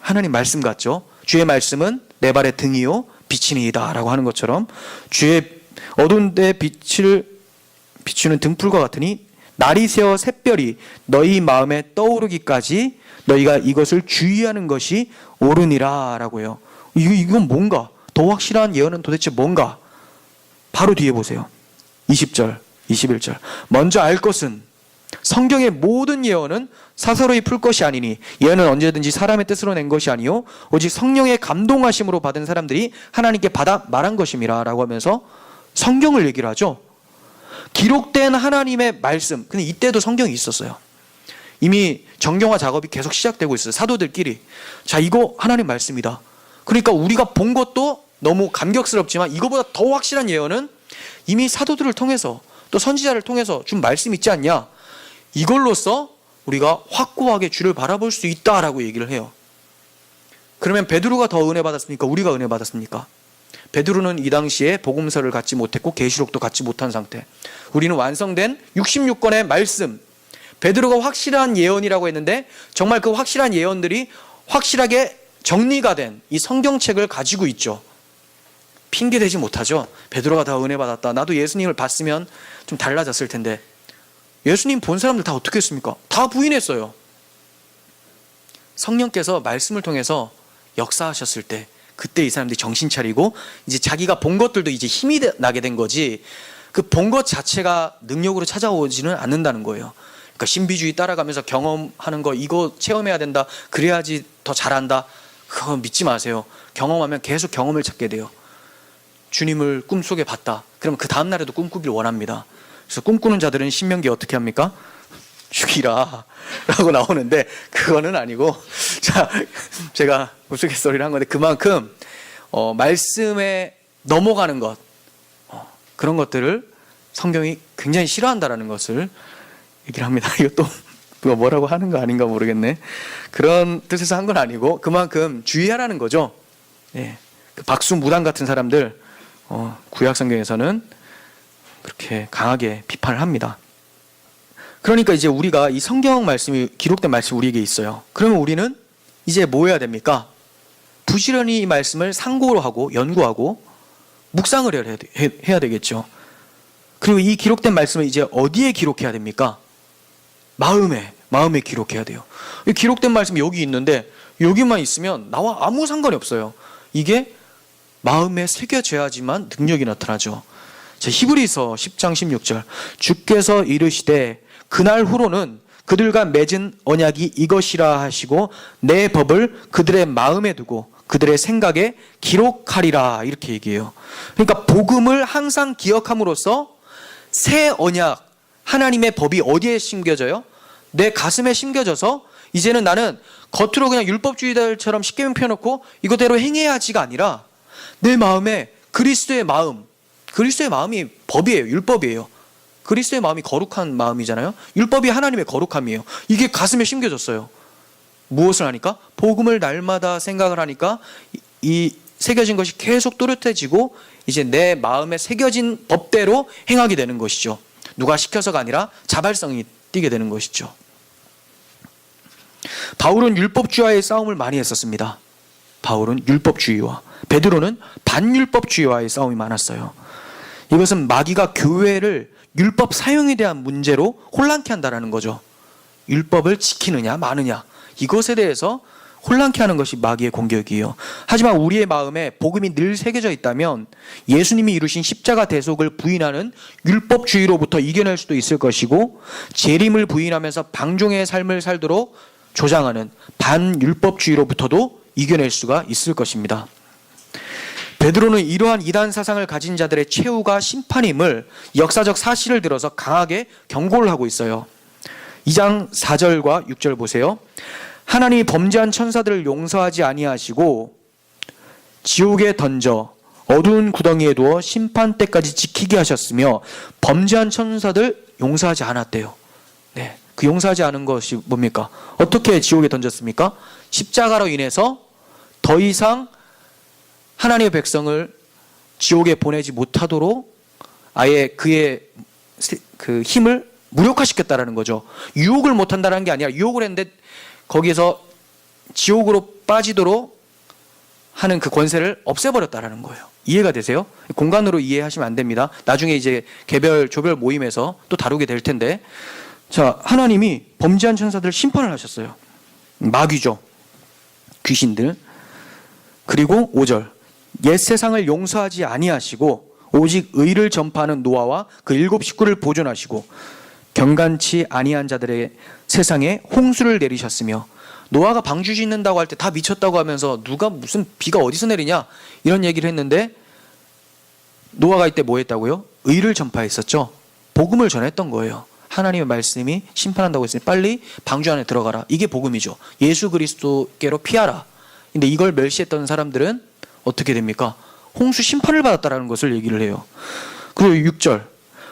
하나님 말씀 같죠. 주의 말씀은 내 발의 등이요 빛이니이다 라고 하는 것처럼, 주의 어두운 데 비추는 등불과 같으니 날이 새어 샛별이 너희 마음에 떠오르기까지 너희가 이것을 주의하는 것이 옳으니라 라고요. 이건 뭔가? 더 확실한 예언은 도대체 뭔가? 바로 뒤에 보세요. 20절, 21절. 먼저 알 것은, 성경의 모든 예언은 사서로이 풀 것이 아니니 예언은 언제든지 사람의 뜻으로 낸 것이 아니요 오직 성령의 감동하심으로 받은 사람들이 하나님께 받아 말한 것임이라 라고 하면서 성경을 얘기를 하죠. 기록된 하나님의 말씀. 근데 이때도 성경이 있었어요. 이미 정경화 작업이 계속 시작되고 있어요. 사도들끼리. 자, 이거 하나님 말씀이다. 그러니까 우리가 본 것도 너무 감격스럽지만 이거보다 더 확실한 예언은 이미 사도들을 통해서 또 선지자를 통해서 준 말씀 있지 않냐. 이걸로써 우리가 확고하게 주를 바라볼 수 있다라고 얘기를 해요. 그러면 베드로가 더 은혜 받았습니까? 우리가 은혜 받았습니까? 베드로는 이 당시에 복음서를 갖지 못했고 계시록도 갖지 못한 상태. 우리는 완성된 66권의 말씀, 베드로가 확실한 예언이라고 했는데 정말 그 확실한 예언들이 확실하게 정리가 된 이 성경책을 가지고 있죠. 핑계대지 못하죠. 베드로가 다 은혜 받았다. 나도 예수님을 봤으면 좀 달라졌을 텐데. 예수님 본 사람들 다 어떻게 했습니까? 다 부인했어요. 성령께서 말씀을 통해서 역사하셨을 때 그때 이 사람들이 정신 차리고 이제 자기가 본 것들도 이제 힘이 나게 된 거지, 그 본 것 자체가 능력으로 찾아오지는 않는다는 거예요. 그러니까 신비주의 따라가면서 경험하는 거 이거 체험해야 된다, 그래야지 더 잘한다, 그거 믿지 마세요. 경험하면 계속 경험을 찾게 돼요. 주님을 꿈속에 봤다 그러면 그 다음날에도 꿈꾸길 원합니다. 그래서 꿈꾸는 자들은 신명기 어떻게 합니까? 죽이라 라고 나오는데 그거는 아니고, 자, 제가 우스갯소리를 한 건데 그만큼 말씀에 넘어가는 것, 그런 것들을 성경이 굉장히 싫어한다라는 것을 얘기를 합니다. 이것도 누가 뭐라고 하는 거 아닌가 모르겠네. 그런 뜻에서 한 건 아니고 그만큼 주의하라는 거죠. 예, 그 박수무당 같은 사람들 구약 성경에서는 그렇게 강하게 비판을 합니다. 그러니까 이제 우리가 이 성경 말씀이 기록된 말씀이 우리에게 있어요. 그러면 우리는 이제 뭐 해야 됩니까? 부지런히 이 말씀을 상고로 하고 연구하고 묵상을 해야 되겠죠. 그리고 이 기록된 말씀을 이제 어디에 기록해야 됩니까? 마음에 기록해야 돼요. 이 기록된 말씀이 여기 있는데 여기만 있으면 나와 아무 상관이 없어요. 이게 마음에 새겨져야지만 능력이 나타나죠. 자, 히브리서 10장 16절 주께서 이르시되 그날 후로는 그들과 맺은 언약이 이것이라 하시고 내 법을 그들의 마음에 두고 그들의 생각에 기록하리라, 이렇게 얘기해요. 그러니까 복음을 항상 기억함으로써 새 언약, 하나님의 법이 어디에 심겨져요? 내 가슴에 심겨져서 이제는 나는 겉으로 그냥 율법주의자들처럼 십계명 펴놓고 이거대로 행해야지가 아니라 내 마음에 그리스도의 마음이 법이에요. 율법이에요. 그리스도의 마음이 거룩한 마음이잖아요. 율법이 하나님의 거룩함이에요. 이게 가슴에 심겨졌어요. 무엇을 하니까? 복음을 날마다 생각을 하니까 이 새겨진 것이 계속 또렷해지고 이제 내 마음에 새겨진 법대로 행하게 되는 것이죠. 누가 시켜서가 아니라 자발성이 띄게 되는 것이죠. 바울은 율법주의와의 싸움을 많이 했었습니다. 바울은 율법주의와, 베드로는 반율법주의와의 싸움이 많았어요. 이것은 마귀가 교회를 율법 사용에 대한 문제로 혼란케 한다는 거죠. 율법을 지키느냐 마느냐, 이것에 대해서 혼란케 하는 것이 마귀의 공격이에요. 하지만 우리의 마음에 복음이 늘 새겨져 있다면 예수님이 이루신 십자가 대속을 부인하는 율법주의로부터 이겨낼 수도 있을 것이고, 재림을 부인하면서 방종의 삶을 살도록 조장하는 반율법주의로부터도 이겨낼 수가 있을 것입니다. 베드로는 이러한 이단 사상을 가진 자들의 최후가 심판임을 역사적 사실을 들어서 강하게 경고를 하고 있어요. 2장 4절과 6절 보세요. 하나님이 범죄한 천사들을 용서하지 아니하시고 지옥에 던져 어두운 구덩이에 두어 심판 때까지 지키게 하셨으며 범죄한 천사들 용서하지 않았대요. 네, 그 용서하지 않은 것이 뭡니까? 어떻게 지옥에 던졌습니까? 십자가로 인해서 더 이상 하나님의 백성을 지옥에 보내지 못하도록 아예 그의 그 힘을 무력화시켰다라는 거죠. 유혹을 못한다는 게 아니라 유혹을 했는데 거기에서 지옥으로 빠지도록 하는 그 권세를 없애버렸다라는 거예요. 이해가 되세요? 공간으로 이해하시면 안 됩니다. 나중에 이제 개별 조별 모임에서 또 다루게 될 텐데, 자, 하나님이 범죄한 천사들을 심판을 하셨어요. 마귀죠, 귀신들. 그리고 5절 옛 세상을 용서하지 아니하시고 오직 의를 전파하는 노아와 그 7 식구를 보존하시고, 경건치 아니한 자들의 세상에 홍수를 내리셨으며, 노아가 방주 짓는다고 할 때 다 미쳤다고 하면서 누가 무슨 비가 어디서 내리냐 이런 얘기를 했는데, 노아가 이때 뭐 했다고요? 의를 전파했었죠. 복음을 전했던 거예요. 하나님의 말씀이 심판한다고 했으니 빨리 방주 안에 들어가라. 이게 복음이죠. 예수 그리스도께로 피하라. 근데 이걸 멸시했던 사람들은 어떻게 됩니까? 홍수 심판을 받았다라는 것을 얘기를 해요. 그리고 6절,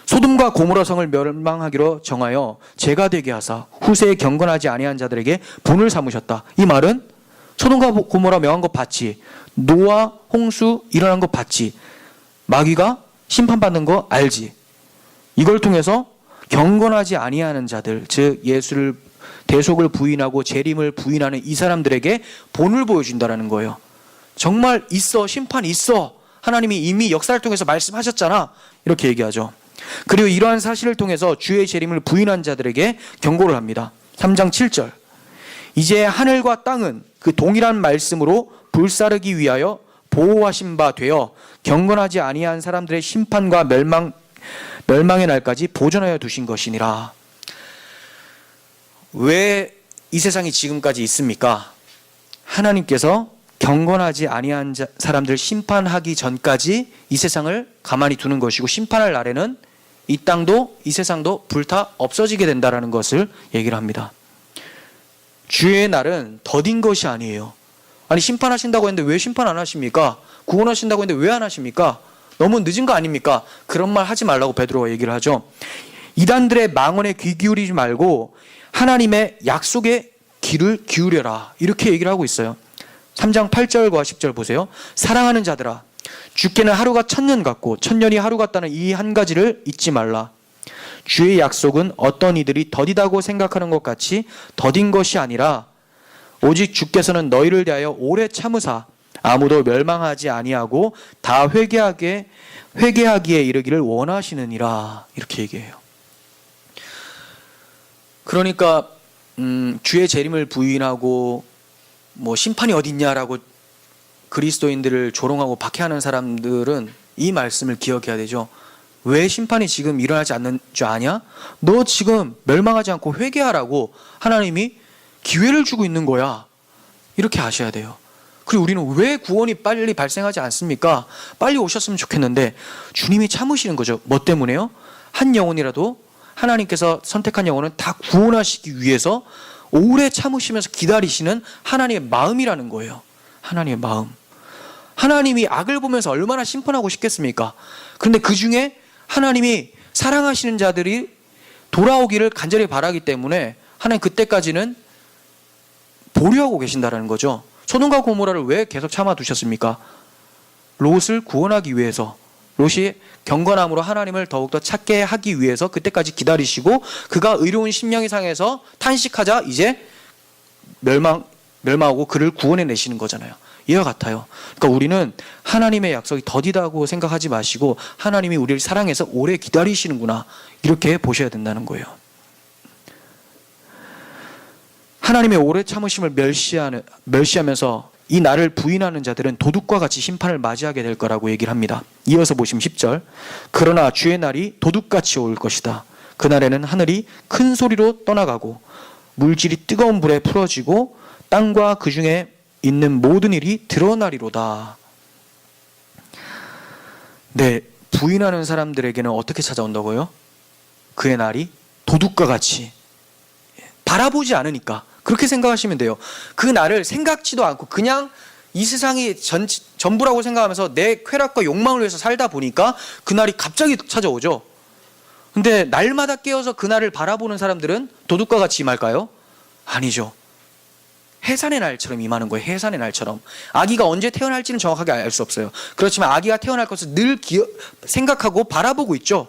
소돔과 고모라 성을 멸망하기로 정하여 죄가 되게 하사 후세에 경건하지 아니한 자들에게 분을 삼으셨다. 이 말은 소돔과 고모라 명한 것 봤지, 노아 홍수 일어난 것 봤지, 마귀가 심판받는 거 알지. 이걸 통해서 경건하지 아니하는 자들, 즉 예수를 대속을 부인하고 재림을 부인하는 이 사람들에게 본을 보여준다라는 거예요. 정말 있어, 심판이 있어, 하나님이 이미 역사를 통해서 말씀하셨잖아, 이렇게 얘기하죠. 그리고 이러한 사실을 통해서 주의 재림을 부인한 자들에게 경고를 합니다. 3장 7절, 이제 하늘과 땅은 그 동일한 말씀으로 불사르기 위하여 보호하신 바 되어 경건하지 아니한 사람들의 심판과 멸망의 날까지 보존하여 두신 것이니라. 왜 이 세상이 지금까지 있습니까? 하나님께서 경건하지 아니한 사람들 심판하기 전까지 이 세상을 가만히 두는 것이고, 심판할 날에는 이 땅도 이 세상도 불타 없어지게 된다는 것을 얘기를 합니다. 주의 날은 더딘 것이 아니에요. 아니, 심판하신다고 했는데 왜 심판 안 하십니까? 구원하신다고 했는데 왜 안 하십니까? 너무 늦은 거 아닙니까? 그런 말 하지 말라고 베드로가 얘기를 하죠. 이단들의 망언에 귀 기울이지 말고 하나님의 약속에 귀를 기울여라, 이렇게 얘기를 하고 있어요. 3장 8절과 10절 보세요. 사랑하는 자들아, 주께는 하루가 1000년 같고 1000년이 하루 같다는 이 한 가지를 잊지 말라. 주의 약속은 어떤 이들이 더디다고 생각하는 것 같이 더딘 것이 아니라 오직 주께서는 너희를 대하여 오래 참으사 아무도 멸망하지 아니하고 다 회개하기에 이르기를 원하시느니라, 이렇게 얘기해요. 그러니까 주의 재림을 부인하고 뭐 심판이 어딨냐라고 그리스도인들을 조롱하고 박해하는 사람들은 이 말씀을 기억해야 되죠. 왜 심판이 지금 일어나지 않는 줄 아냐? 너 지금 멸망하지 않고 회개하라고 하나님이 기회를 주고 있는 거야, 이렇게 아셔야 돼요. 그리고 우리는 왜 구원이 빨리 발생하지 않습니까? 빨리 오셨으면 좋겠는데 주님이 참으시는 거죠. 뭐 때문에요? 한 영혼이라도 하나님께서 선택한 영혼은 다 구원하시기 위해서 오래 참으시면서 기다리시는 하나님의 마음이라는 거예요. 하나님의 마음. 하나님이 악을 보면서 얼마나 심판하고 싶겠습니까? 그런데 그 중에 하나님이 사랑하시는 자들이 돌아오기를 간절히 바라기 때문에 하나님 그때까지는 보류하고 계신다는 거죠. 소돔과 고모라를 왜 계속 참아두셨습니까? 롯을 구원하기 위해서, 롯이 경건함으로 하나님을 더욱더 찾게 하기 위해서 그때까지 기다리시고, 그가 의로운 심령이 상해서 탄식하자 이제 멸망하고 그를 구원해내시는 거잖아요. 이와 같아요. 그러니까 우리는 하나님의 약속이 더디다고 생각하지 마시고 하나님이 우리를 사랑해서 오래 기다리시는구나, 이렇게 보셔야 된다는 거예요. 하나님의 오래 참으심을 멸시하면서 이 날을 부인하는 자들은 도둑과 같이 심판을 맞이하게 될 거라고 얘기를 합니다. 이어서 보시면 10절, 그러나 주의 날이 도둑같이 올 것이다. 그날에는 하늘이 큰 소리로 떠나가고 물질이 뜨거운 불에 풀어지고 땅과 그 중에 있는 모든 일이 드러나리로다. 네, 부인하는 사람들에게는 어떻게 찾아온다고요? 그의 날이 도둑과 같이, 바라보지 않으니까 그렇게 생각하시면 돼요. 그 날을 생각지도 않고 그냥 이 세상이 전부라고 생각하면서 내 쾌락과 욕망을 위해서 살다 보니까 그 날이 갑자기 찾아오죠. 근데 날마다 깨어서 그 날을 바라보는 사람들은 도둑과 같이 임할까요? 아니죠. 해산의 날처럼 임하는 거예요. 해산의 날처럼. 아기가 언제 태어날지는 정확하게 알 수 없어요. 그렇지만 아기가 태어날 것을 늘 생각하고 바라보고 있죠.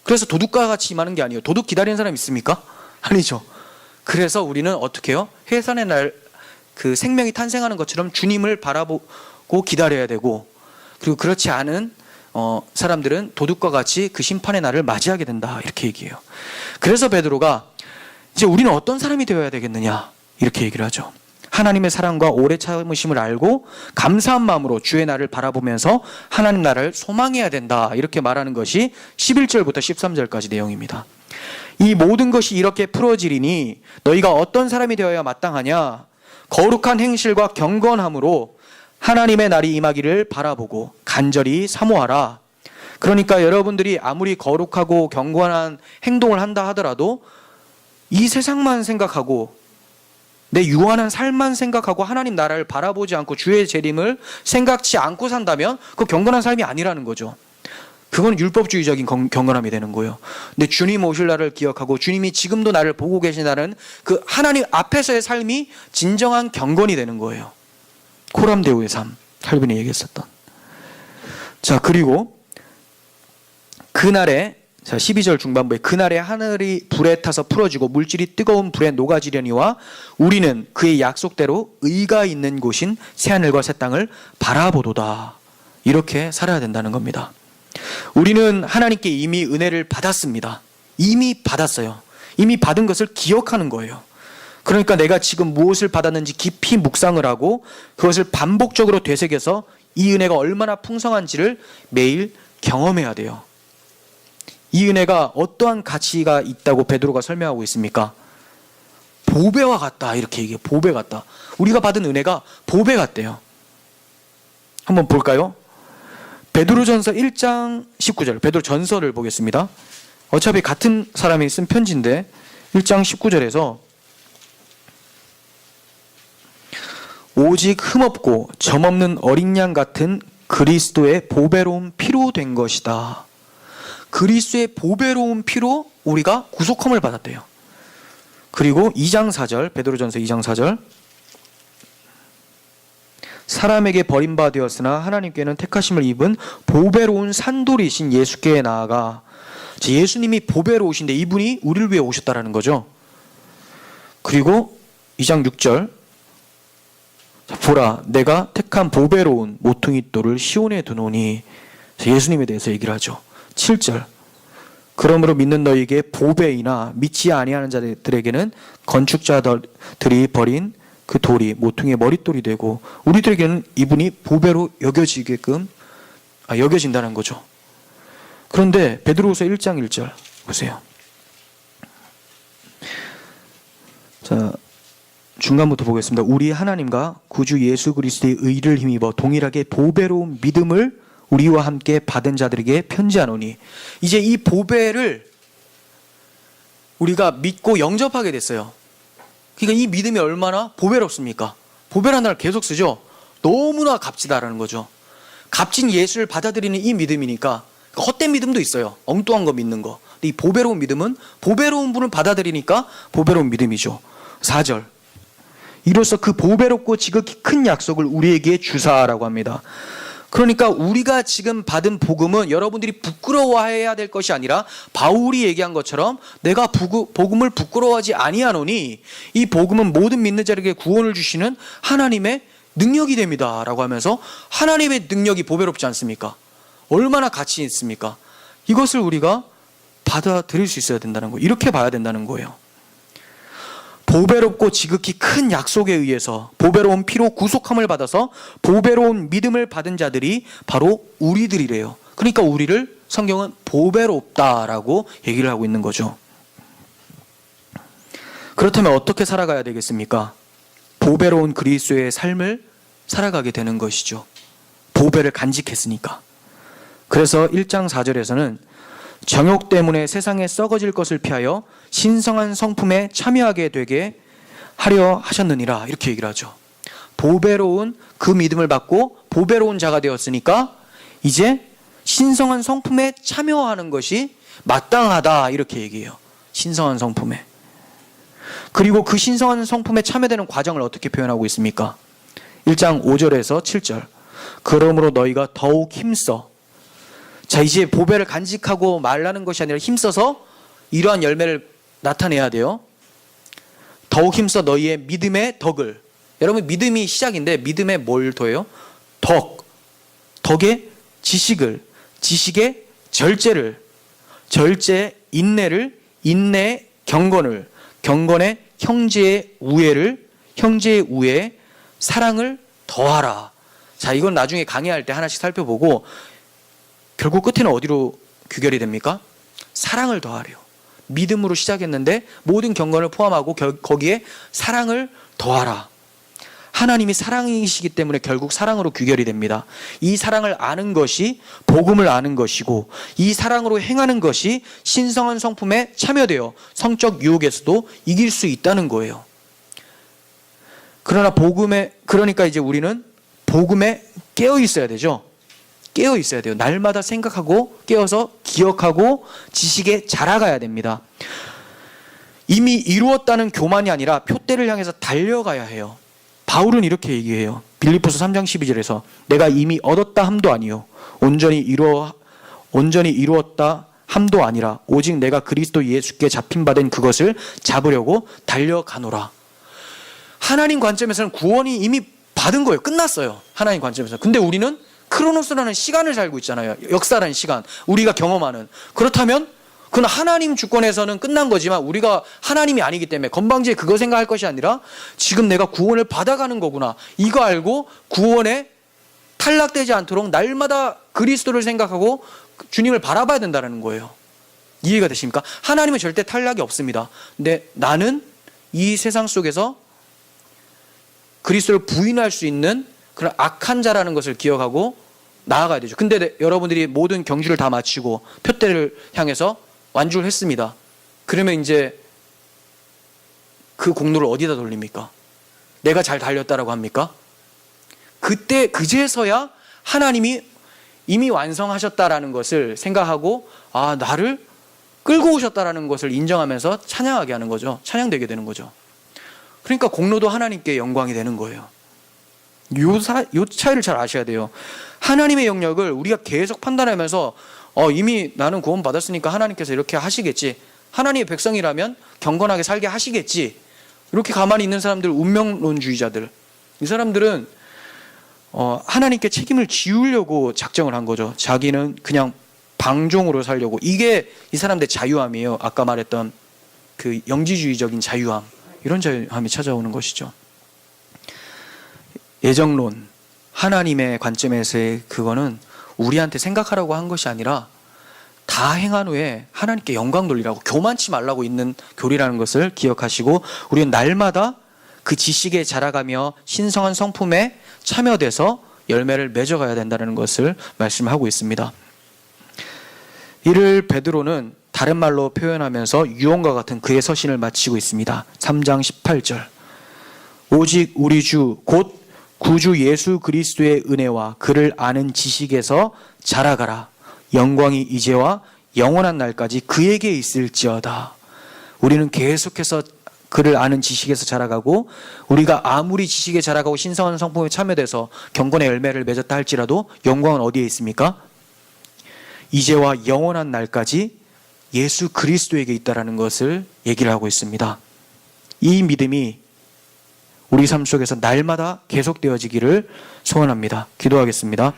그래서 도둑과 같이 임하는 게 아니에요. 도둑 기다리는 사람 있습니까? 아니죠. 그래서 우리는 어떻게 해요? 해산의 날, 그 생명이 탄생하는 것처럼 주님을 바라보고 기다려야 되고, 그리고 그렇지 않은 사람들은 도둑과 같이 그 심판의 날을 맞이하게 된다, 이렇게 얘기해요. 그래서 베드로가 이제 우리는 어떤 사람이 되어야 되겠느냐, 이렇게 얘기를 하죠. 하나님의 사랑과 오래 참으심을 알고 감사한 마음으로 주의 날을 바라보면서 하나님 나라를 소망해야 된다, 이렇게 말하는 것이 11절부터 13절까지 내용입니다. 이 모든 것이 이렇게 풀어지리니 너희가 어떤 사람이 되어야 마땅하냐? 거룩한 행실과 경건함으로 하나님의 날이 임하기를 바라보고 간절히 사모하라. 그러니까 여러분들이 아무리 거룩하고 경건한 행동을 한다 하더라도 이 세상만 생각하고 내 유한한 삶만 생각하고 하나님 나라를 바라보지 않고 주의 재림을 생각지 않고 산다면 그 경건한 삶이 아니라는 거죠. 그건 율법주의적인 경건함이 되는 거예요. 근데 주님 오실 날을 기억하고 주님이 지금도 나를 보고 계신다는 그 하나님 앞에서의 삶이 진정한 경건이 되는 거예요. 코람데오의 삶, 칼빈이 얘기했었던. 자, 그리고 그날에, 자 12절 중반부에 그날에 하늘이 불에 타서 풀어지고 물질이 뜨거운 불에 녹아지려니와 우리는 그의 약속대로 의가 있는 곳인 새하늘과 새 땅을 바라보도다. 이렇게 살아야 된다는 겁니다. 우리는 하나님께 이미 은혜를 받았습니다. 이미 받았어요. 이미 받은 것을 기억하는 거예요. 그러니까 내가 지금 무엇을 받았는지 깊이 묵상을 하고 그것을 반복적으로 되새겨서 이 은혜가 얼마나 풍성한지를 매일 경험해야 돼요. 이 은혜가 어떠한 가치가 있다고 베드로가 설명하고 있습니까? 보배와 같다, 이렇게 얘기해요. 보배 같다. 우리가 받은 은혜가 보배 같대요. 한번 볼까요? 베드로전서 1장 19절, 베드로전서를 보겠습니다. 어차피 같은 사람이 쓴 편지인데 1장 19절에서 오직 흠없고 점없는 어린 양 같은 그리스도의 보배로운 피로 된 것이다. 그리스도의 보배로운 피로 우리가 구속함을 받았대요. 그리고 2장 4절, 베드로전서 2장 4절, 사람에게 버림받아 되었으나 하나님께는 택하심을 입은 보배로운 산돌이신 예수께 나아가, 예수님이 보배로우신데 이분이 우리를 위해 오셨다라는 거죠. 그리고 2장 6절, 보라 내가 택한 보배로운 모퉁이 돌을 시온에 두노니, 예수님에 대해서 얘기를 하죠. 7절, 그러므로 믿는 너희에게 보배이나 믿지 아니하는 자들에게는 건축자들이 버린 그 돌이 모퉁이의 머릿돌이 되고 우리들에게는 이분이 보배로 여겨진다는 거죠. 그런데 베드로후서 1장 1절 보세요. 자, 중간부터 보겠습니다. 우리 하나님과 구주 예수 그리스도의 의를 힘입어 동일하게 보배로운 믿음을 우리와 함께 받은 자들에게 편지하노니, 이제 이 보배를 우리가 믿고 영접하게 됐어요. 그러니까 이 믿음이 얼마나 보배롭습니까? 보배라는 단어를 계속 쓰죠. 너무나 값지다라는 거죠. 값진 예수를 받아들이는 이 믿음이니까, 헛된 믿음도 있어요. 엉뚱한 거 믿는 거. 근데 이 보배로운 믿음은 보배로운 분을 받아들이니까 보배로운 믿음이죠. 4절, 이로써 그 보배롭고 지극히 큰 약속을 우리에게 주사라고 합니다. 그러니까 우리가 지금 받은 복음은 여러분들이 부끄러워해야 될 것이 아니라 바울이 얘기한 것처럼 내가 복음을 부끄러워하지 아니하노니 이 복음은 모든 믿는 자에게 구원을 주시는 하나님의 능력이 됩니다 라고 하면서, 하나님의 능력이 보배롭지 않습니까? 얼마나 가치 있습니까? 이것을 우리가 받아들일 수 있어야 된다는 거예요. 이렇게 봐야 된다는 거예요. 보배롭고 지극히 큰 약속에 의해서 보배로운 피로 구속함을 받아서 보배로운 믿음을 받은 자들이 바로 우리들이래요. 그러니까 우리를 성경은 보배롭다라고 얘기를 하고 있는 거죠. 그렇다면 어떻게 살아가야 되겠습니까? 보배로운 그리스도의 삶을 살아가게 되는 것이죠. 보배를 간직했으니까. 그래서 1장 4절에서는 정욕 때문에 세상에 썩어질 것을 피하여 신성한 성품에 참여하게 되게 하려 하셨느니라, 이렇게 얘기를 하죠. 보배로운 그 믿음을 받고 보배로운 자가 되었으니까 이제 신성한 성품에 참여하는 것이 마땅하다, 이렇게 얘기해요. 신성한 성품에. 그리고 그 신성한 성품에 참여되는 과정을 어떻게 표현하고 있습니까? 1장 5절에서 7절, 그러므로 너희가 더욱 힘써. 자, 이제 보배를 간직하고 말라는 것이 아니라 힘써서 이러한 열매를 나타내야 돼요. 더욱 힘써 너희의 믿음의 덕을. 여러분, 믿음이 시작인데 믿음에 뭘 더해요? 덕에 지식을, 지식에 절제를, 절제에 인내를, 인내에 경건을, 경건에 형제의 우애를, 형제의 우애에 사랑을 더하라. 자, 이건 나중에 강의할 때 하나씩 살펴보고 결국 끝에는 어디로 귀결이 됩니까? 사랑을 더하래요. 믿음으로 시작했는데 모든 경건을 포함하고 거기에 사랑을 더하라. 하나님이 사랑이시기 때문에 결국 사랑으로 귀결이 됩니다. 이 사랑을 아는 것이 복음을 아는 것이고, 이 사랑으로 행하는 것이 신성한 성품에 참여되어 성적 유혹에서도 이길 수 있다는 거예요. 그러니까 이제 우리는 복음에 깨어 있어야 되죠. 깨어 있어야 돼요. 날마다 생각하고 깨어서 기억하고 지식에 자라가야 됩니다. 이미 이루었다는 교만이 아니라 표대를 향해서 달려가야 해요. 바울은 이렇게 얘기해요. 빌립보서 3장 12절에서 내가 이미 얻었다 함도 아니요 온전히 이루었다 함도 아니라 오직 내가 그리스도 예수께 잡힌 바 된 그것을 잡으려고 달려가노라. 하나님 관점에서는 구원이 이미 받은 거예요. 끝났어요. 하나님 관점에서. 근데 우리는 크로노스라는 시간을 살고 있잖아요. 역사라는 시간. 우리가 경험하는. 그렇다면 그건 하나님 주권에서는 끝난 거지만 우리가 하나님이 아니기 때문에 건방지게 그거 생각할 것이 아니라 지금 내가 구원을 받아가는 거구나. 이거 알고 구원에 탈락되지 않도록 날마다 그리스도를 생각하고 주님을 바라봐야 된다는 거예요. 이해가 되십니까? 하나님은 절대 탈락이 없습니다. 근데 나는 이 세상 속에서 그리스도를 부인할 수 있는 그런 악한 자라는 것을 기억하고 나아가야 되죠. 근데 여러분들이 모든 경주를 다 마치고 표대를 향해서 완주를 했습니다. 그러면 이제 그 공로를 어디다 돌립니까? 내가 잘 달렸다라고 합니까? 그제서야 하나님이 이미 완성하셨다라는 것을 생각하고 나를 끌고 오셨다라는 것을 인정하면서 찬양하게 하는 거죠. 찬양되게 되는 거죠. 그러니까 공로도 하나님께 영광이 되는 거예요. 요 차이를 잘 아셔야 돼요. 하나님의 영역을 우리가 계속 판단하면서 이미 나는 구원 받았으니까 하나님께서 이렇게 하시겠지. 하나님의 백성이라면 경건하게 살게 하시겠지. 이렇게 가만히 있는 사람들, 운명론주의자들. 이 사람들은 하나님께 책임을 지우려고 작정을 한 거죠. 자기는 그냥 방종으로 살려고. 이게 이 사람들의 자유함이에요. 아까 말했던 그 영지주의적인 자유함. 이런 자유함이 찾아오는 것이죠. 예정론, 하나님의 관점에서의 그거는 우리한테 생각하라고 한 것이 아니라 다 행한 후에 하나님께 영광 돌리라고, 교만치 말라고 있는 교리라는 것을 기억하시고 우리는 날마다 그 지식에 자라가며 신성한 성품에 참여돼서 열매를 맺어가야 된다는 것을 말씀하고 있습니다. 이를 베드로는 다른 말로 표현하면서 유언과 같은 그의 서신을 마치고 있습니다. 3장 18절 오직 우리 주 곧 구주 예수 그리스도의 은혜와 그를 아는 지식에서 자라가라. 영광이 이제와 영원한 날까지 그에게 있을지어다. 우리는 계속해서 그를 아는 지식에서 자라가고, 우리가 아무리 지식에 자라가고 신성한 성품에 참여돼서 경건의 열매를 맺었다 할지라도 영광은 어디에 있습니까? 이제와 영원한 날까지 예수 그리스도에게 있다라는 것을 얘기를 하고 있습니다. 이 믿음이 우리 삶 속에서 날마다 계속되어지기를 소원합니다. 기도하겠습니다.